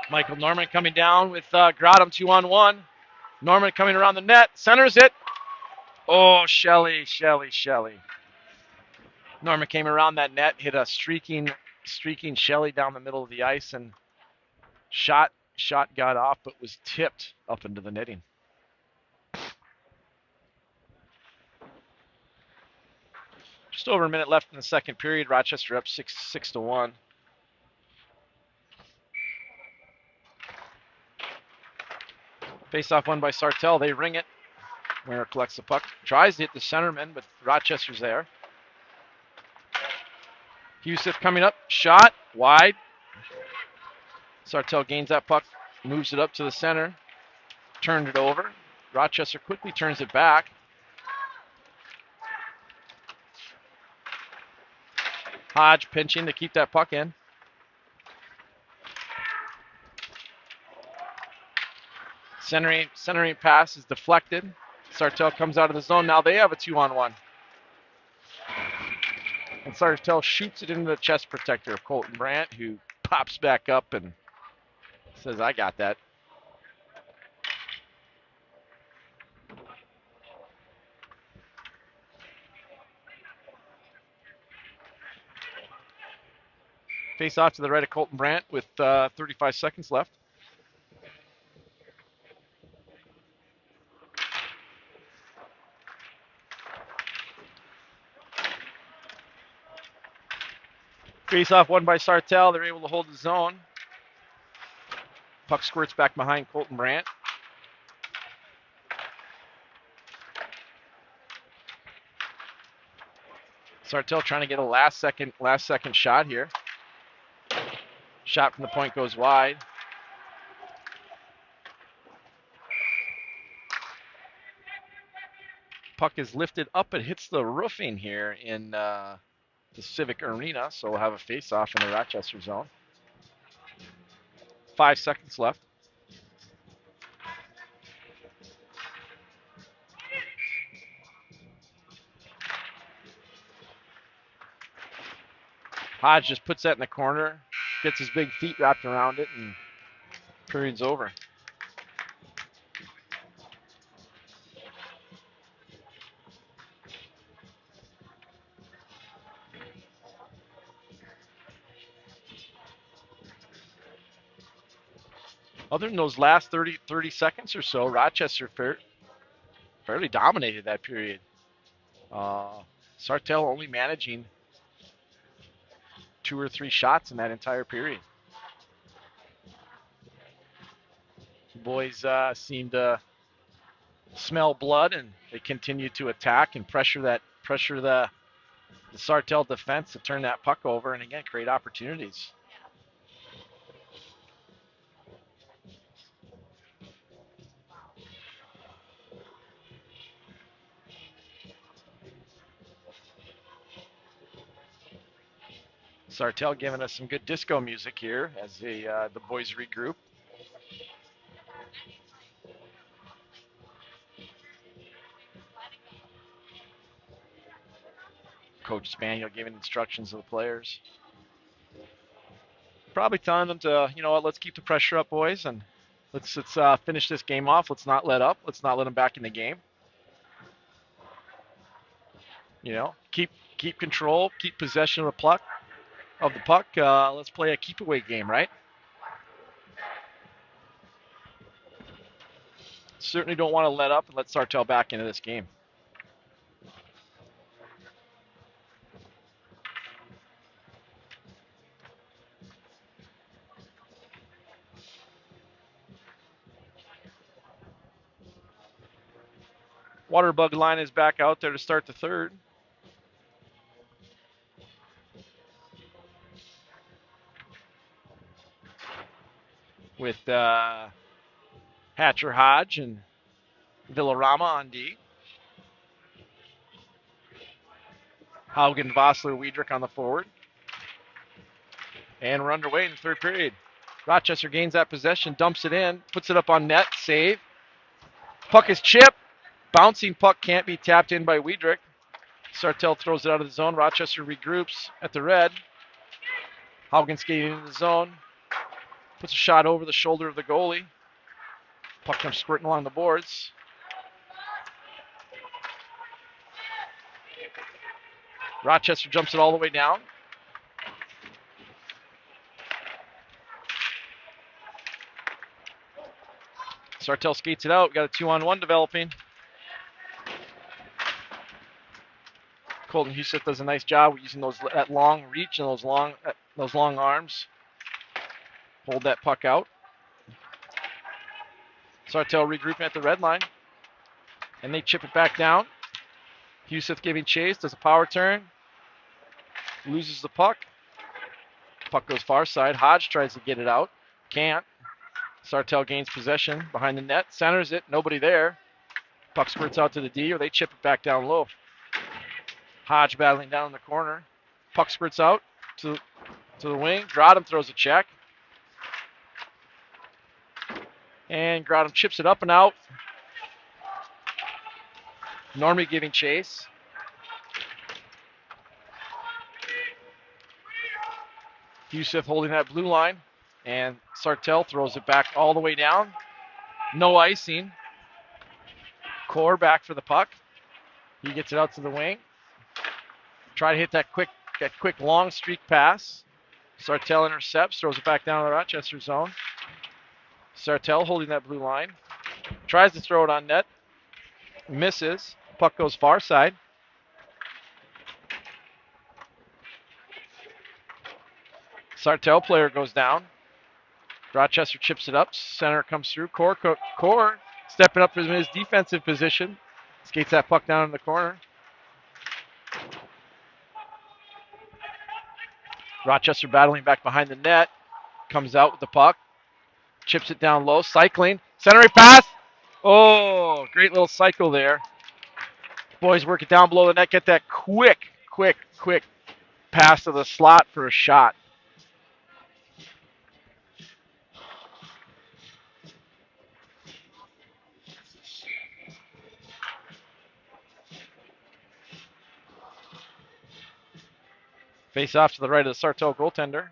Michael Norman coming down with Grotham 2-on-1. Norman coming around the net, centers it. Oh, Shelley. Norman came around that net, hit a streaking Shelley down the middle of the ice, and shot got off, but was tipped up into the netting. Just over a minute left in the second period. Rochester up 6-1. Face-off won by Sartell. They ring it. Ware collects the puck. Tries to hit the centerman, but Rochester's there. Huseth coming up. Shot. Wide. Sartell gains that puck. Moves it up to the center. Turned it over. Rochester quickly turns it back. Hodge pinching to keep that puck in. Centering pass is deflected. Sartell comes out of the zone. Now they have a 2-on-1. And Sartell shoots it into the chest protector of Colton Brandt, who pops back up and says, I got that. Face off to the right of Colton Brandt with 35 seconds left. Face off won by Sartell. They're able to hold the zone. Puck squirts back behind Colton Brandt. Sartell trying to get a last second shot here. Shot from the point goes wide. Puck is lifted up and hits the roofing here in the Civic Arena, so we'll have a face-off in the Rochester zone. 5 seconds left. Hodge just puts that in the corner, gets his big feet wrapped around it, and period's over. Other than those last 30 seconds or so, Rochester fairly dominated that period. Sartell only managing 2 or 3 shots in that entire period. The boys seem to smell blood, and they continue to attack and pressure the Sartell defense to turn that puck over and again create opportunities. Sartell giving us some good disco music here as the boys regroup. Coach Spaniel giving instructions to the players. Probably telling them to, you know what, let's keep the pressure up, boys, and let's finish this game off. Let's not let up. Let's not let them back in the game. You know, keep control, keep possession of the puck. Let's play a keep away game, right? Certainly don't want to let up and let Sartell back into this game. Waterbug line is back out there to start the third. with Hatcher Hodge and Villarama on D. Haugen, Vossler, Wiedrich on the forward. And we're underway in the third period. Rochester gains that possession, dumps it in, puts it up on net, save. Puck is chipped. Bouncing puck can't be tapped in by Wiedrich. Sartell throws it out of the zone. Rochester regroups at the red. Haugen skating into the zone. Puts a shot over the shoulder of the goalie. Puck comes squirting along the boards. Rochester jumps it all the way down. Sartell skates it out. Got a 2-on-1 developing. Colton Huseth does a nice job using that long reach and those long arms. Hold that puck out. Sartell regrouping at the red line. And they chip it back down. Huseth giving chase, does a power turn. Loses the puck. Puck goes far side. Hodge tries to get it out. Can't. Sartell gains possession behind the net. Centers it. Nobody there. Puck squirts out to the D, or they chip it back down low. Hodge battling down in the corner. Puck squirts out to the wing. Groudham throws a check. And Groudham chips it up and out. Normie giving chase. Huseth holding that blue line. And Sartell throws it back all the way down. No icing. Core back for the puck. He gets it out to the wing. Try to hit that quick long streak pass. Sartell intercepts, throws it back down to the Rochester zone. Sartell holding that blue line. Tries to throw it on net. Misses. Puck goes far side. Sartell player goes down. Rochester chips it up. Center comes through. Core stepping up from his defensive position. Skates that puck down in the corner. Rochester battling back behind the net. Comes out with the puck. Chips it down low. Cycling. Centering pass. Oh, great little cycle there. Boys work it down below the net. Get that quick pass to the slot for a shot. Face off to the right of the Sartell goaltender.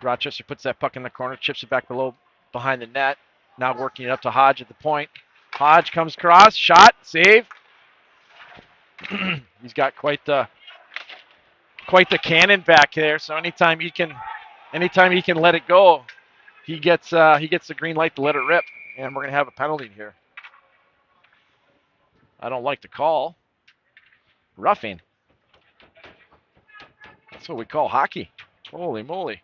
Rochester puts that puck in the corner, chips it back below behind the net. Now working it up to Hodge at the point. Hodge comes across, shot, save. He's got quite the cannon back there. So anytime he can let it go, he gets the green light to let it rip. And we're gonna have a penalty here. I don't like the call. Roughing. That's what we call hockey. Holy moly.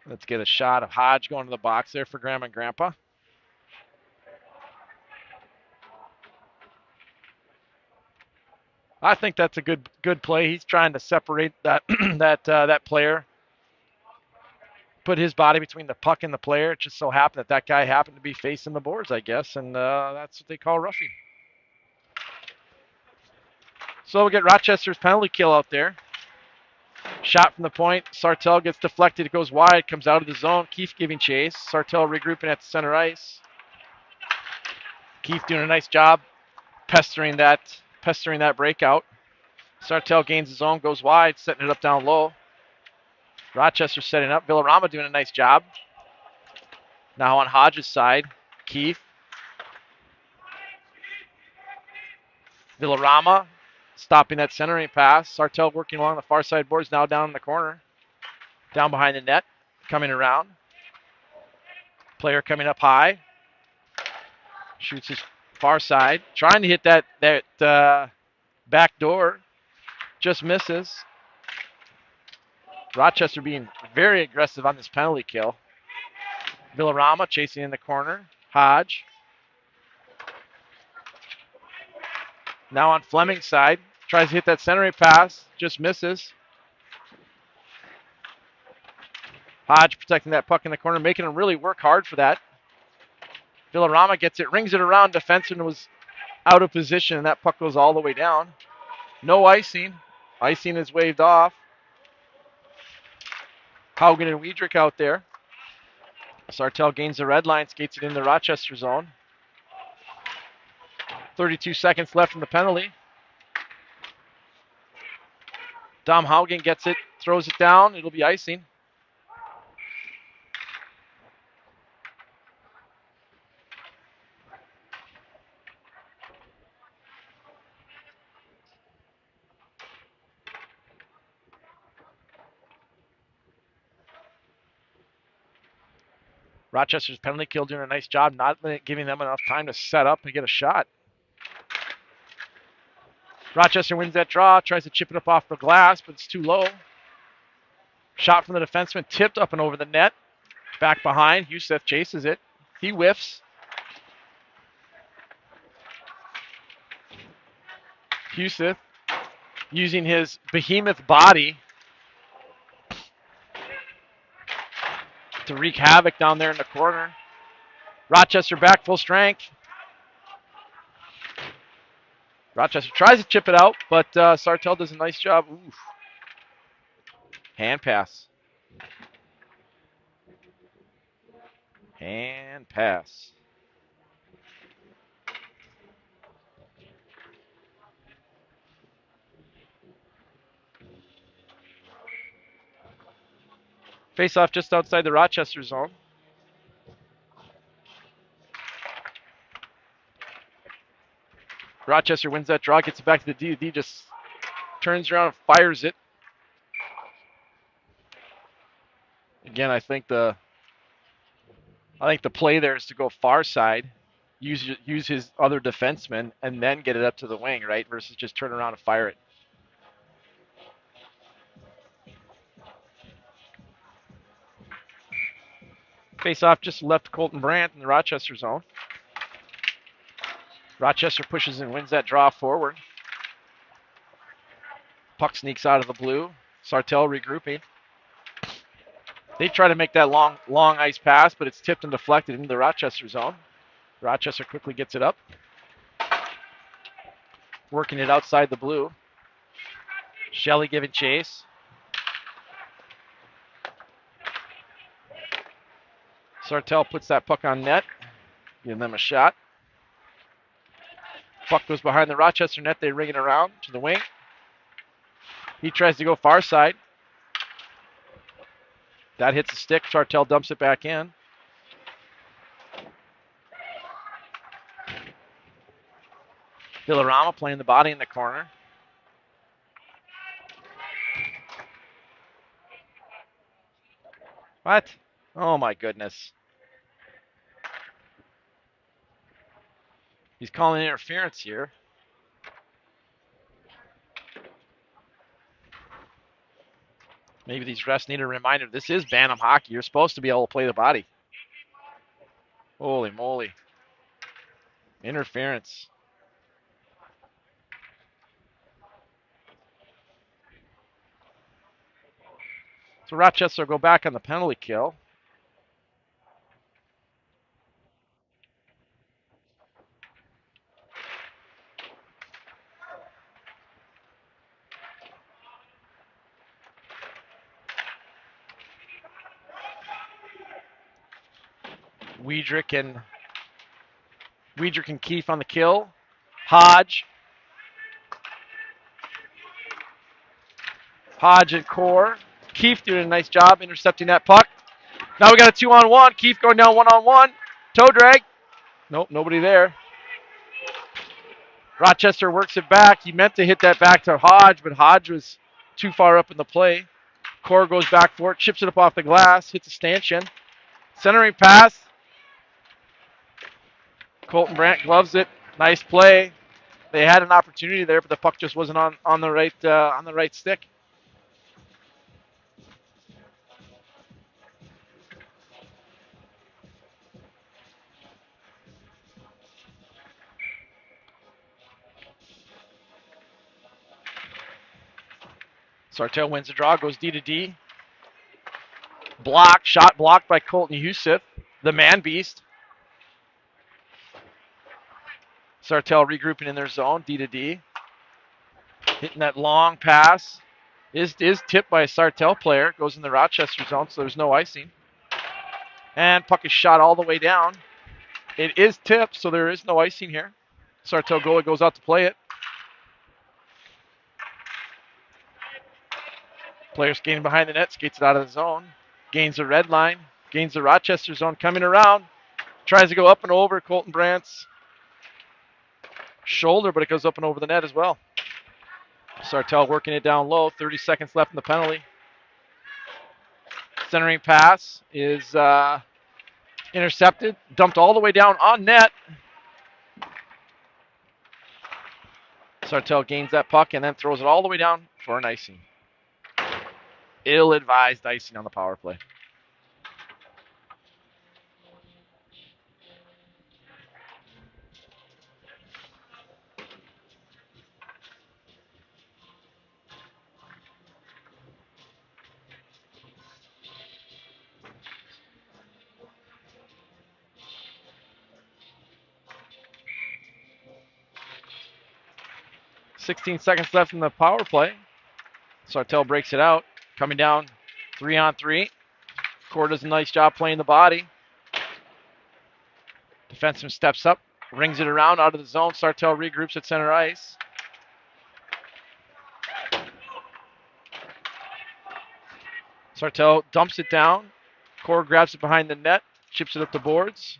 Let's get a shot of Hodge going to the box there for Grandma and Grandpa. I think that's a good play. He's trying to separate that that player. Put his body between the puck and the player. It just so happened that guy happened to be facing the boards, I guess, and that's what they call roughing. So we'll get Rochester's penalty kill out there. Shot from the point. Sartell gets deflected. It goes wide. Comes out of the zone. Keefe giving chase. Sartell regrouping at the center ice. Keefe doing a nice job pestering that breakout. Sartell gains his own, goes wide, setting it up down low. Rochester setting up. Villarama doing a nice job. Now on Hodge's side, Keefe. Villarama stopping that centering pass. Sartell working along the far side boards, now down in the corner. Down behind the net, coming around. Player coming up high. Shoots his far side. Trying to hit that back door. Just misses. Rochester being very aggressive on this penalty kill. Villarama chasing in the corner. Hodge. Now on Fleming's side, Tries to hit that centering pass. Just misses. Hodge protecting that puck in the corner, making him really work hard for that. Villarama gets it, rings it around. Defenseman was out of position, and that puck goes all the way down. No icing. Icing is waved off. Haugen and Wiedrich out there. Sartell gains the red line, skates it in the Rochester zone. 32 seconds left in the penalty. Dom Haugen gets it, throws it down. It'll be icing. Rochester's penalty kill doing a nice job, not giving them enough time to set up and get a shot. Rochester wins that draw, tries to chip it up off the glass, but it's too low. Shot from the defenseman, tipped up and over the net. Back behind, Youssef chases it. He whiffs. Youssef using his behemoth body to wreak havoc down there in the corner. Rochester back full strength. Rochester tries to chip it out, but Sartell does a nice job. Oof. Hand pass. Hand pass. Face off just outside the Rochester zone. Rochester wins that draw, gets it back to the D. The D just turns around and fires it. Again, I think the play there is to go far side, use his other defenseman, and then get it up to the wing, right? Versus just turn around and fire it. Face off just left Colton Brandt in the Rochester zone. Rochester pushes and wins that draw forward. Puck sneaks out of the blue. Sartell regrouping. They try to make that long ice pass, but it's tipped and deflected into the Rochester zone. Rochester quickly gets it up. Working it outside the blue. Shelley giving chase. Sartell puts that puck on net. Giving them a shot. Puck goes behind the Rochester net. They ring it around to the wing. He tries to go far side. That hits the stick. Sartell dumps it back in. Villarama playing the body in the corner. What? Oh my goodness. He's calling interference here. Maybe these refs need a reminder. This is Bantam hockey. You're supposed to be able to play the body. Holy moly. Interference. So Rochester will go back on the penalty kill. Wiedrich and Keefe on the kill. Hodge and Core. Keefe doing a nice job intercepting that puck. Now we got a 2-on-1. Keefe going down 1-on-1. Toe drag. Nope, nobody there. Rochester works it back. He meant to hit that back to Hodge, but Hodge was too far up in the play. Core goes back for it, chips it up off the glass, hits a stanchion. Centering pass. Colton Brandt gloves it. Nice play. They had an opportunity there, but the puck just wasn't on the right stick. Sartell wins the draw, goes D to D. Shot blocked by Colton Yusuf, the man beast. Sartell regrouping in their zone, D to D. Hitting that long pass. Is tipped by a Sartell player. Goes in the Rochester zone, so there's no icing. And puck is shot all the way down. It is tipped, so there is no icing here. Sartell goalie goes out to play it. Player skating behind the net, skates it out of the zone. Gains the red line. Gains the Rochester zone, coming around. Tries to go up and over Colton Brandt's shoulder, but it goes up and over the net as well. Sartell working it down low. 30 seconds left in the penalty. Centering pass is intercepted. Dumped all the way down on net. Sartell gains that puck and then throws it all the way down for an icing. Ill-advised icing on the power play. .16 seconds left in the power play. Sartell breaks it out. Coming down 3-on-3. Core does a nice job playing the body. Defenseman steps up, rings it around out of the zone. Sartell regroups at center ice. Sartell dumps it down. Core grabs it behind the net, chips it up the boards.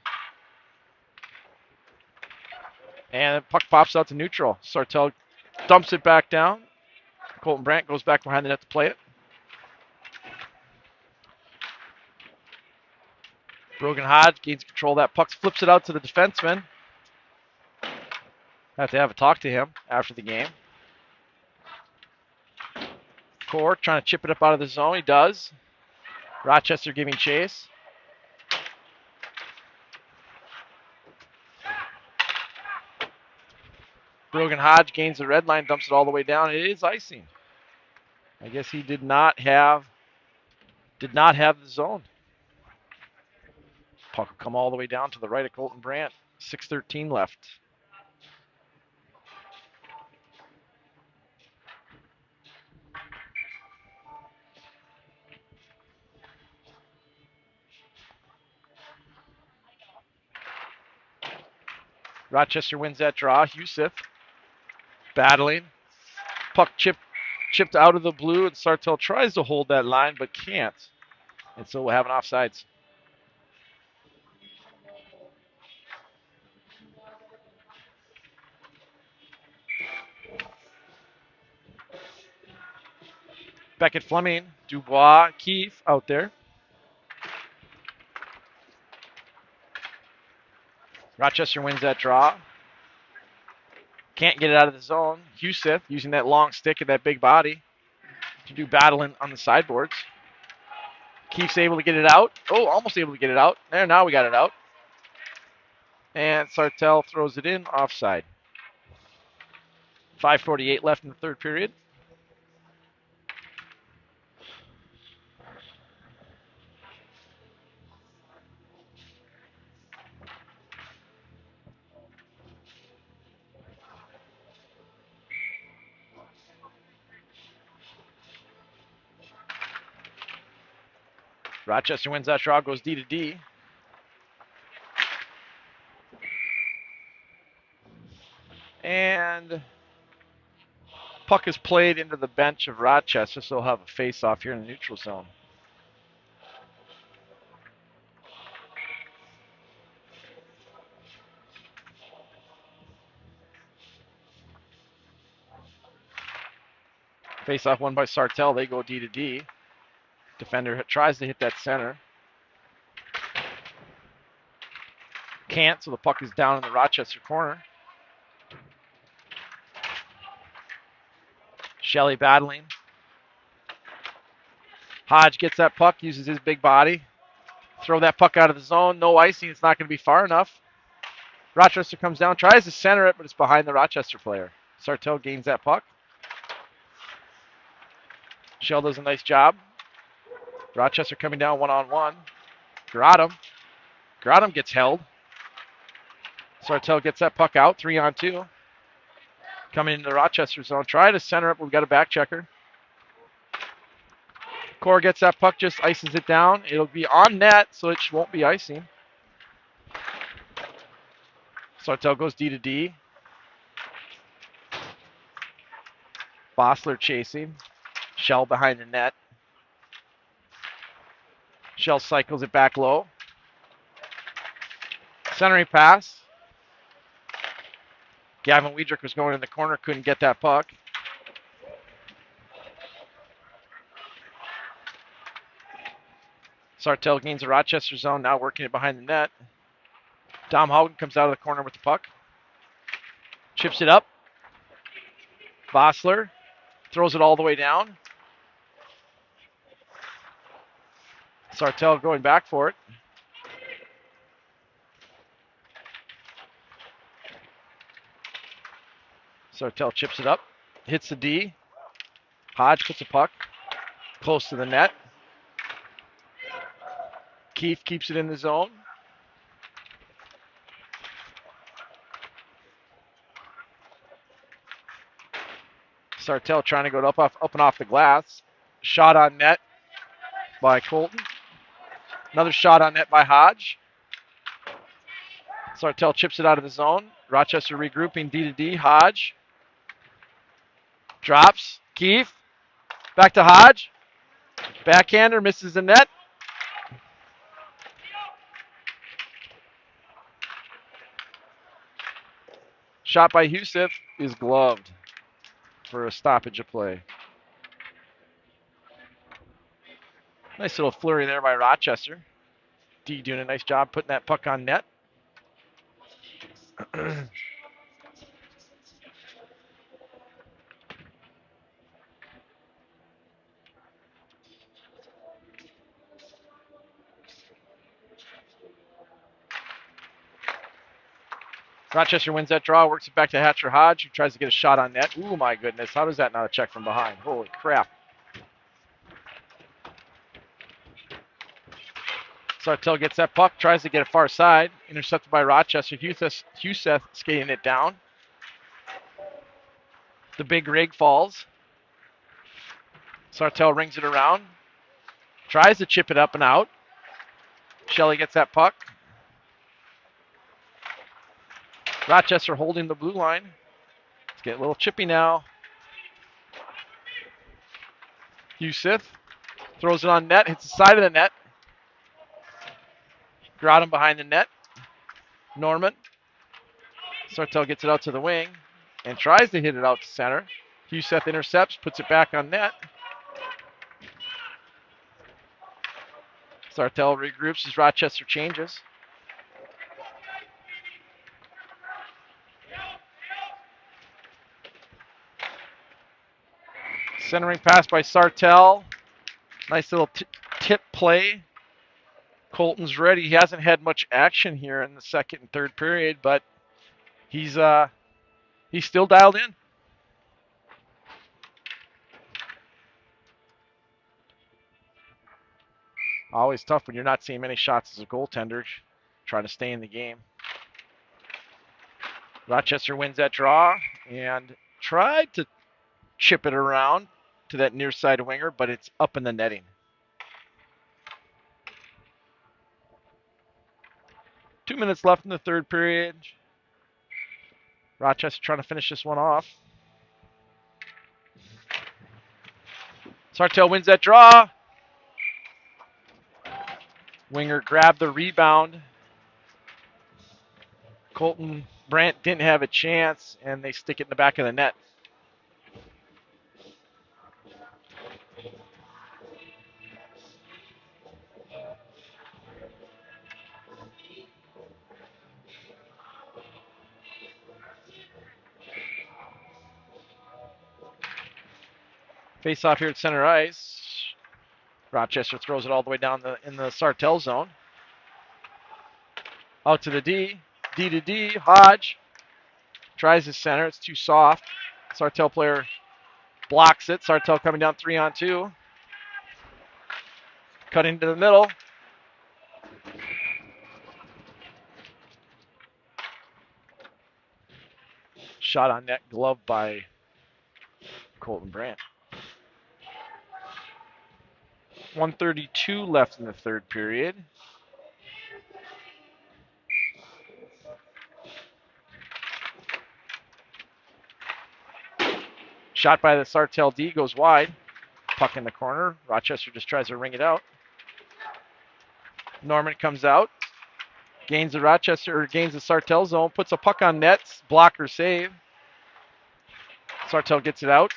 And the puck pops out to neutral. Sartell dumps it back down. Colton Brandt goes back behind the net to play it. Brogan Hodge gains control of that puck, flips it out to the defenseman. Have to have a talk to him after the game. Core trying to chip it up out of the zone. He does. Rochester giving chase. Brogan Hodge gains the red line, dumps it all the way down. It is icing. I guess he did not have the zone. Puck will come all the way down to the right of Colton Brandt. 6:13 left. Rochester wins that draw. Yusuf battling. Puck chipped out of the blue, and Sartell tries to hold that line but can't. And so we'll have an offsides. Beckett, Fleming, Dubois, Keefe out there. Rochester wins that draw. Can't get it out of the zone. Yusuf using that long stick and that big body to do battling on the sideboards. Keefe's able to get it out. Oh, almost able to get it out. There, now we got it out. And Sartell throws it in, offside. 5:48 left in the third period. Rochester wins that draw, goes D to D. And puck is played into the bench of Rochester, so they'll have a face-off here in the neutral zone. Face-off won by Sartell. They go D to D. Defender tries to hit that center. Can't, so the puck is down in the Rochester corner. Shelley battling. Hodge gets that puck, uses his big body. Throw that puck out of the zone. No icing. It's not going to be far enough. Rochester comes down, tries to center it, but it's behind the Rochester player. Sartell gains that puck. Shell does a nice job. Rochester coming down one-on-one. Grotham gets held. Sartell gets that puck out, 3-on-2. Coming into the Rochester zone. Try to center it, but we've got a back checker. Core gets that puck, just ices it down. It'll be on net, so it won't be icing. Sartell goes D to D. Bossler chasing. Shell behind the net. Shell cycles it back low. Centering pass. Gavin Weidrich was going in the corner, couldn't get that puck. Sartell gains the Rochester zone, now working it behind the net. Dom Haugen comes out of the corner with the puck. Chips it up. Bossler throws it all the way down. Sartell going back for it. Sartell chips it up. Hits the D. Hodge puts a puck close to the net. Keith keeps it in the zone. Sartell trying to go up and off the glass. Shot on net by Colton. Another shot on net by Hodge. Sartell chips it out of the zone. Rochester regrouping D to D. Hodge. Drops. Keith. Back to Hodge. Backhander misses the net. Shot by Huseth is gloved for a stoppage of play. Nice little flurry there by Rochester. D doing a nice job putting that puck on net. Rochester wins that draw, works it back to Hatcher Hodge, who tries to get a shot on net. Ooh, my goodness. How does that not a check from behind? Holy crap. Sartell gets that puck, tries to get it far side. Intercepted by Rochester. Huseth skating it down. The big rig falls. Sartell rings it around. Tries to chip it up and out. Shelley gets that puck. Rochester holding the blue line. Let's get a little chippy now. Huseth throws it on net, hits the side of the net. Grotham behind the net. Norman. Sartell gets it out to the wing and tries to hit it out to center. Huseth intercepts, puts it back on net. Sartell regroups as Rochester changes. Centering pass by Sartell. Nice little tip play. Colton's ready. He hasn't had much action here in the second and third period, but he's still dialed in. Always tough when you're not seeing many shots as a goaltender, trying to stay in the game. Rochester wins that draw and tried to chip it around to that near side winger, but it's up in the netting. Two minutes left in the third period. Rochester trying to finish this one off. Sartell wins that draw. Winger grabbed the rebound. Colton Brandt didn't have a chance, and they stick it in the back of the net. Face off here at center ice. Rochester throws it all the way down in the Sartell zone. Out to the D. D to D. Hodge tries his center. It's too soft. Sartell player Blocks it. Sartell coming down 3-on-2. Cutting to the middle. Shot on net, glove by Colton Brandt. 1:32 left in the third period. Shot by the Sartell D goes wide. Puck in the corner. Rochester just tries to ring it out. Norman comes out. Gains the Sartell zone. Puts a puck on net. Blocker save. Sartell gets it out.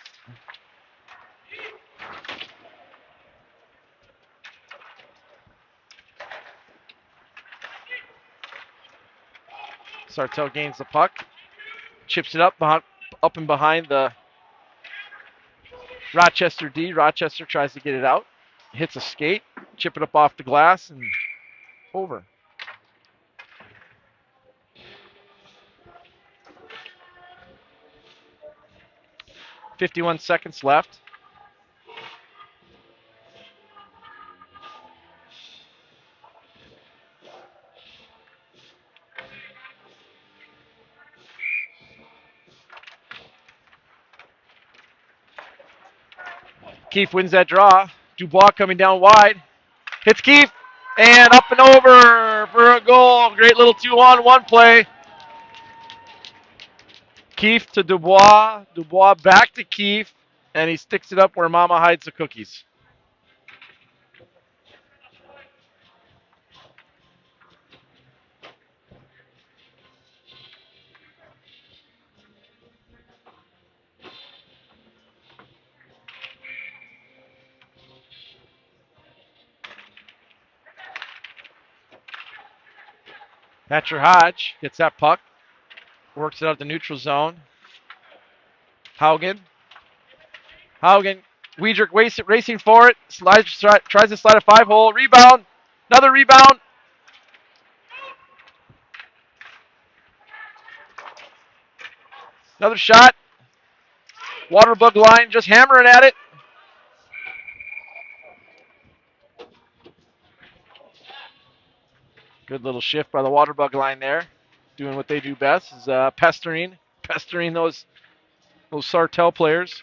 Sartell gains the puck. Chips it up and behind the Rochester D. Rochester tries to get it out. Hits a skate. Chip it up off the glass and over. .51 seconds left. Keefe wins that draw. Dubois coming down wide. Hits Keefe. And up and over for a goal. Great little 2-on-1 play. Keefe to Dubois. Dubois back to Keefe. And he sticks it up where Mama hides the cookies. Thatcher Hodge gets that puck. Works it out the neutral zone. Haugen. Weidrich racing for it. Tries to slide a 5-hole. Rebound. Another rebound. Another shot. Waterbug line just hammering at it. Good little shift by the Waterbug line there. Doing what they do best is pestering those Sartell players.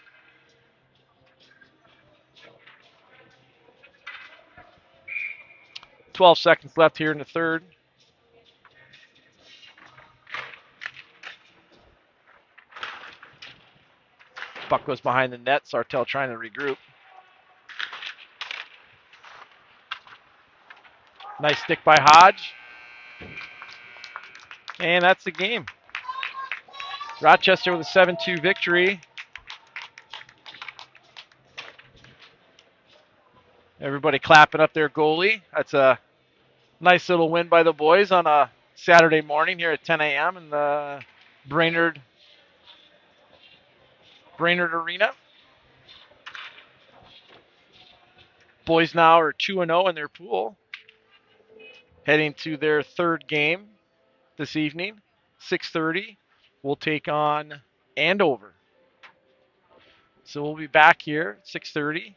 .12 seconds left here in the third. Puck goes behind the net. Sartell trying to regroup. Nice stick by Hodge. And that's the game. Rochester with a 7-2 victory. Everybody clapping up their goalie. That's a nice little win by the boys on a Saturday morning here at 10 a.m. in the Brainerd Arena. Boys now are 2-0 in their pool. Heading to their third game this evening. 6:30. We'll take on Andover. So we'll be back here at 6:30.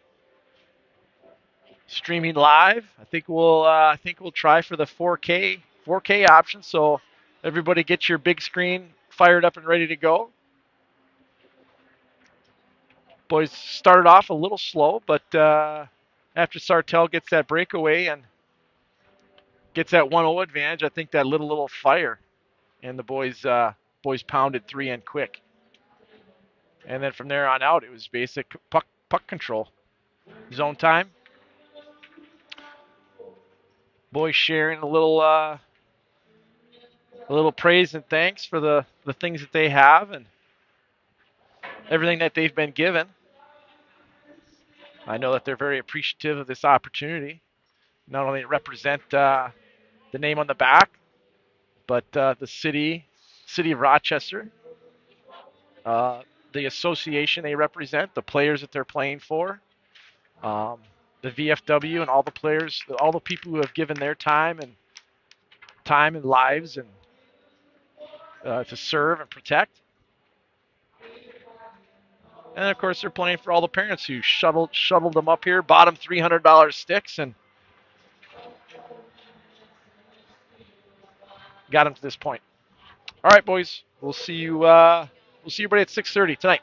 Streaming live. I think we'll try for the 4K option. So everybody get your big screen fired up and ready to go. Boys started off a little slow, but after Sartell gets that breakaway and gets that 1-0 advantage, I think that lit a little fire, and the boys pounded 3 in quick. And then from there on out, it was basic puck control, zone time. Boys sharing a little praise and thanks for the things that they have and everything that they've been given. I know that they're very appreciative of this opportunity. Not only to represent the name on the back, but the city of Rochester, the association they represent, the players that they're playing for, the VFW and all the players, all the people who have given their time and lives and to serve and protect. And of course, they're playing for all the parents who shuttled them up here, bought them $300 sticks, and got them to this point. All right, boys. We'll see you. We'll see everybody at 6:30 tonight.